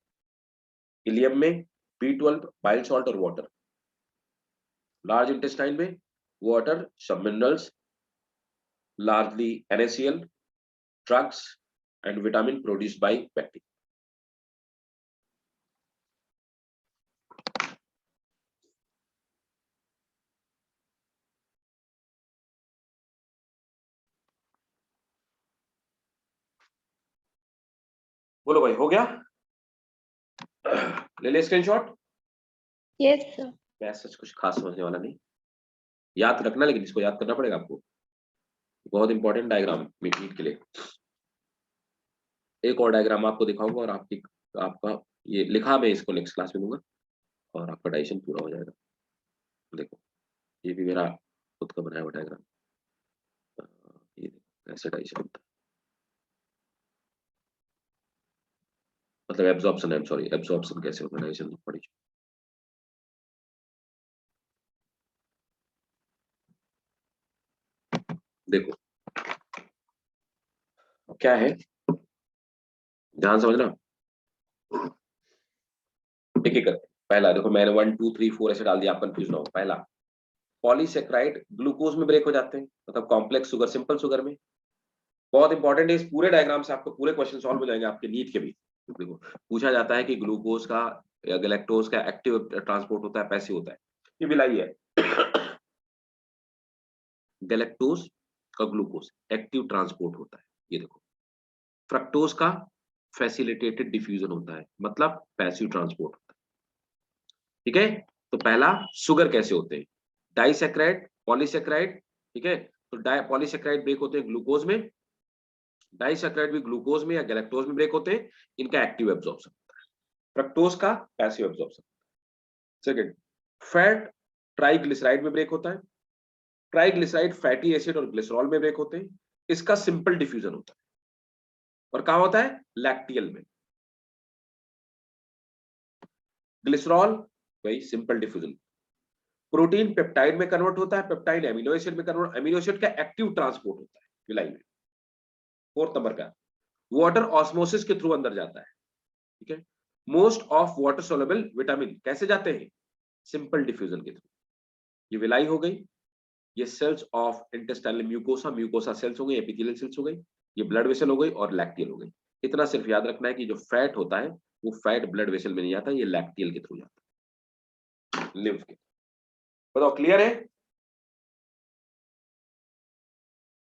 इलियम में B12, बाइल सॉल्ट और वाटर। लार्ज इंटेस्टाइन में वाटर, सब minerals, largely NaCl, drugs and vitamin produced by bacteria. बोलो भाई, हो गया? ले ले स्क्रीनशॉट। Yes, sir. मैं सच कुछ खास समझने वाला नहीं, याद रखना, लेकिन इसको याद करना पड़ेगा आपको, बहुत इंपॉर्टेंट डायग्राम मीट के लिए। एक और डायग्राम आपको दिखाऊंगा और आपका ये लिखा मैं इसको नेक्स्ट क्लास में दूंगा और आपका डाइजेशन पूरा हो जाएगा। देखो, ये भी मेरा खुद का बनाया हुआ डायग्राम, ये देखो कैसे डाइजेशन होता है, मतलब एब्जॉर्प्शन, एब्जॉर्प्शन कैसे होता है, डाइजेशन पड़ी। देखो क्या है, ध्यान समझना, एक एक करके। पहला देखो, मैंने 1 2 3 4 ऐसे डाल दिया, आप कंफ्यूज ना हो। पहला, पॉलीसेक्राइड ग्लूकोज में ब्रेक हो जाते हैं, मतलब कॉम्प्लेक्स शुगर सिंपल शुगर में। बहुत इंपॉर्टेंट है, इस पूरे डायग्राम से आपको पूरे क्वेश्चन सॉल्व हो जाएंगे आपके नीट के भी। देखो, पूछा जाता है कि ग्लूकोज का या गैलेक्टोज का एक्टिव ट्रांसपोर्ट होता है, पैसिव होता है। ये बिलाई है। गैलेक्टोज का ग्लूकोज एक्टिव ट्रांसपोर्ट होता है, ये देखो। फ्रक्टोज का फैसिलिटेटेड डिफ्यूजन होता है, मतलब पैसिव ट्रांसपोर्ट होता है। ठीक है, तो पहला शुगर कैसे होते हैं, डाइसैकेराइड, पॉलीसैकेराइड। ठीक है, तो पॉलीसैकेराइड ब्रेक होते हैं ग्लूकोज में, डाइसैकेराइड भी ग्लूकोज में या गैलेक्टोज में ब्रेक होते हैं, इनका एक्टिव एब्जॉर्प्शन होता है। फ्रक्टोज का passive absorption. Second, fat triglyceride में ब्रेक होता है। ट्राइग्लिसराइड फैटी एसिड और ग्लिसरॉल में ब्रेक होते हैं, इसका सिंपल डिफ्यूजन होता है। और कहां होता है, लैक्टियल में। ग्लिसरॉल वही सिंपल डिफ्यूजन। प्रोटीन पेप्टाइड में कन्वर्ट होता है, पेप्टाइड एमिनो एसिड में कन्वर्ट, एमिनो एसिड का एक्टिव ट्रांसपोर्ट होता है विलाई में। फोर्थ नंबर का, वाटर ऑस्मोसिस के थ्रू अंदर जाता है। ठीक है, most of water soluble vitamin कैसे जाते हैं, सिंपल डिफ्यूजन के थ्रू। ये विलाई हो गई, ये cells of intestinal mucosa, mucosa cells हो गई, एपिथेलियल सेल्स हो गई, ये ब्लड वेसल हो गई और लैक्टियल हो गई। इतना सिर्फ याद रखना है कि जो फैट होता है वो फैट ब्लड वेसल में नहीं जाता, ये लैक्टियल के थ्रू जाता है, लिम्फ के। बताओ, क्लियर है?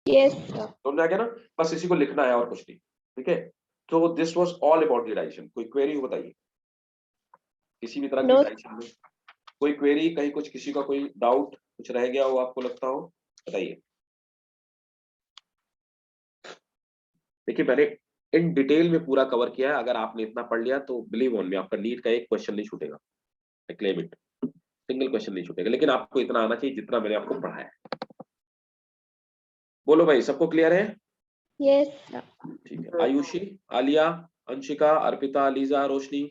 Yes, sir. समझ आ गया ना? बस इसी को लिखना है और कुछ नहीं। ठीक है, तो this was all about the digestion. कोई क्वेरी हो बताइए, किसी भी तरह की No. डाइजेशन में कोई क्वेरी, कहीं कुछ, किसी का कोई डाउट कुछ रह गया हो आपको लगता हो, बताइए। देखिए, मैंने इन डिटेल में पूरा कवर किया है, अगर आपने इतना पढ़ लिया तो बिलीव ऑन मी, आपका नीट का एक क्वेश्चन नहीं छूटेगा, I claim it, single question नहीं छूटेगा। लेकिन आपको इतना आना चाहिए जितना मैंने आपको पढ़ाया है। बोलो भाई, सबको क्लियर है? Yes, sir. ठीक है, आयुषी, आलिया, अंशिका, अर्पिता, लीजा, रोशनी।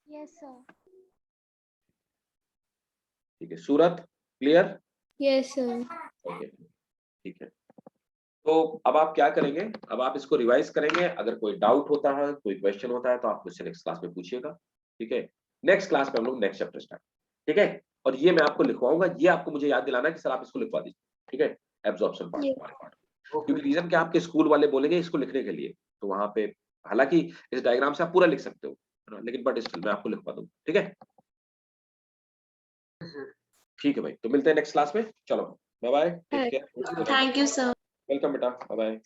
Yes, sir. ठीक है, सूरत, क्लियर? Yes, sir. ओके, ठीक है। तो अब आप क्या करेंगे, अब आप इसको रिवाइज करेंगे। अगर कोई डाउट होता है, कोई क्वेश्चन होता है, तो आप मुझसे नेक्स्ट क्लास में पूछिएगा। ठीक है, नेक्स्ट क्लास में हम लोग नेक्स्ट चैप्टर स्टार्ट। ठीक है, और ये मैं आपको लिखवाऊंगा, ये आपको मुझे याद दिलाना कि सर आप इसको लिखवा दीजिए। ठीक है, एब्जॉर्प्शन पार्ट, क्योंकि रीजन क्या आपके स्कूल वाले बोलेंगे इसको लिखने के लिए, तो वहां पे हालांकि इस डायग्राम से आप पूरा लिख सकते हो, लेकिन बट स्टिल मैं आपको लिखवा दूंगा। ठीक है, ठीक है भाई, तो मिलते हैं नेक्स्ट क्लास में। चलो, bye bye, take care. Thank you, sir. Welcome बेटा, बाय बाय।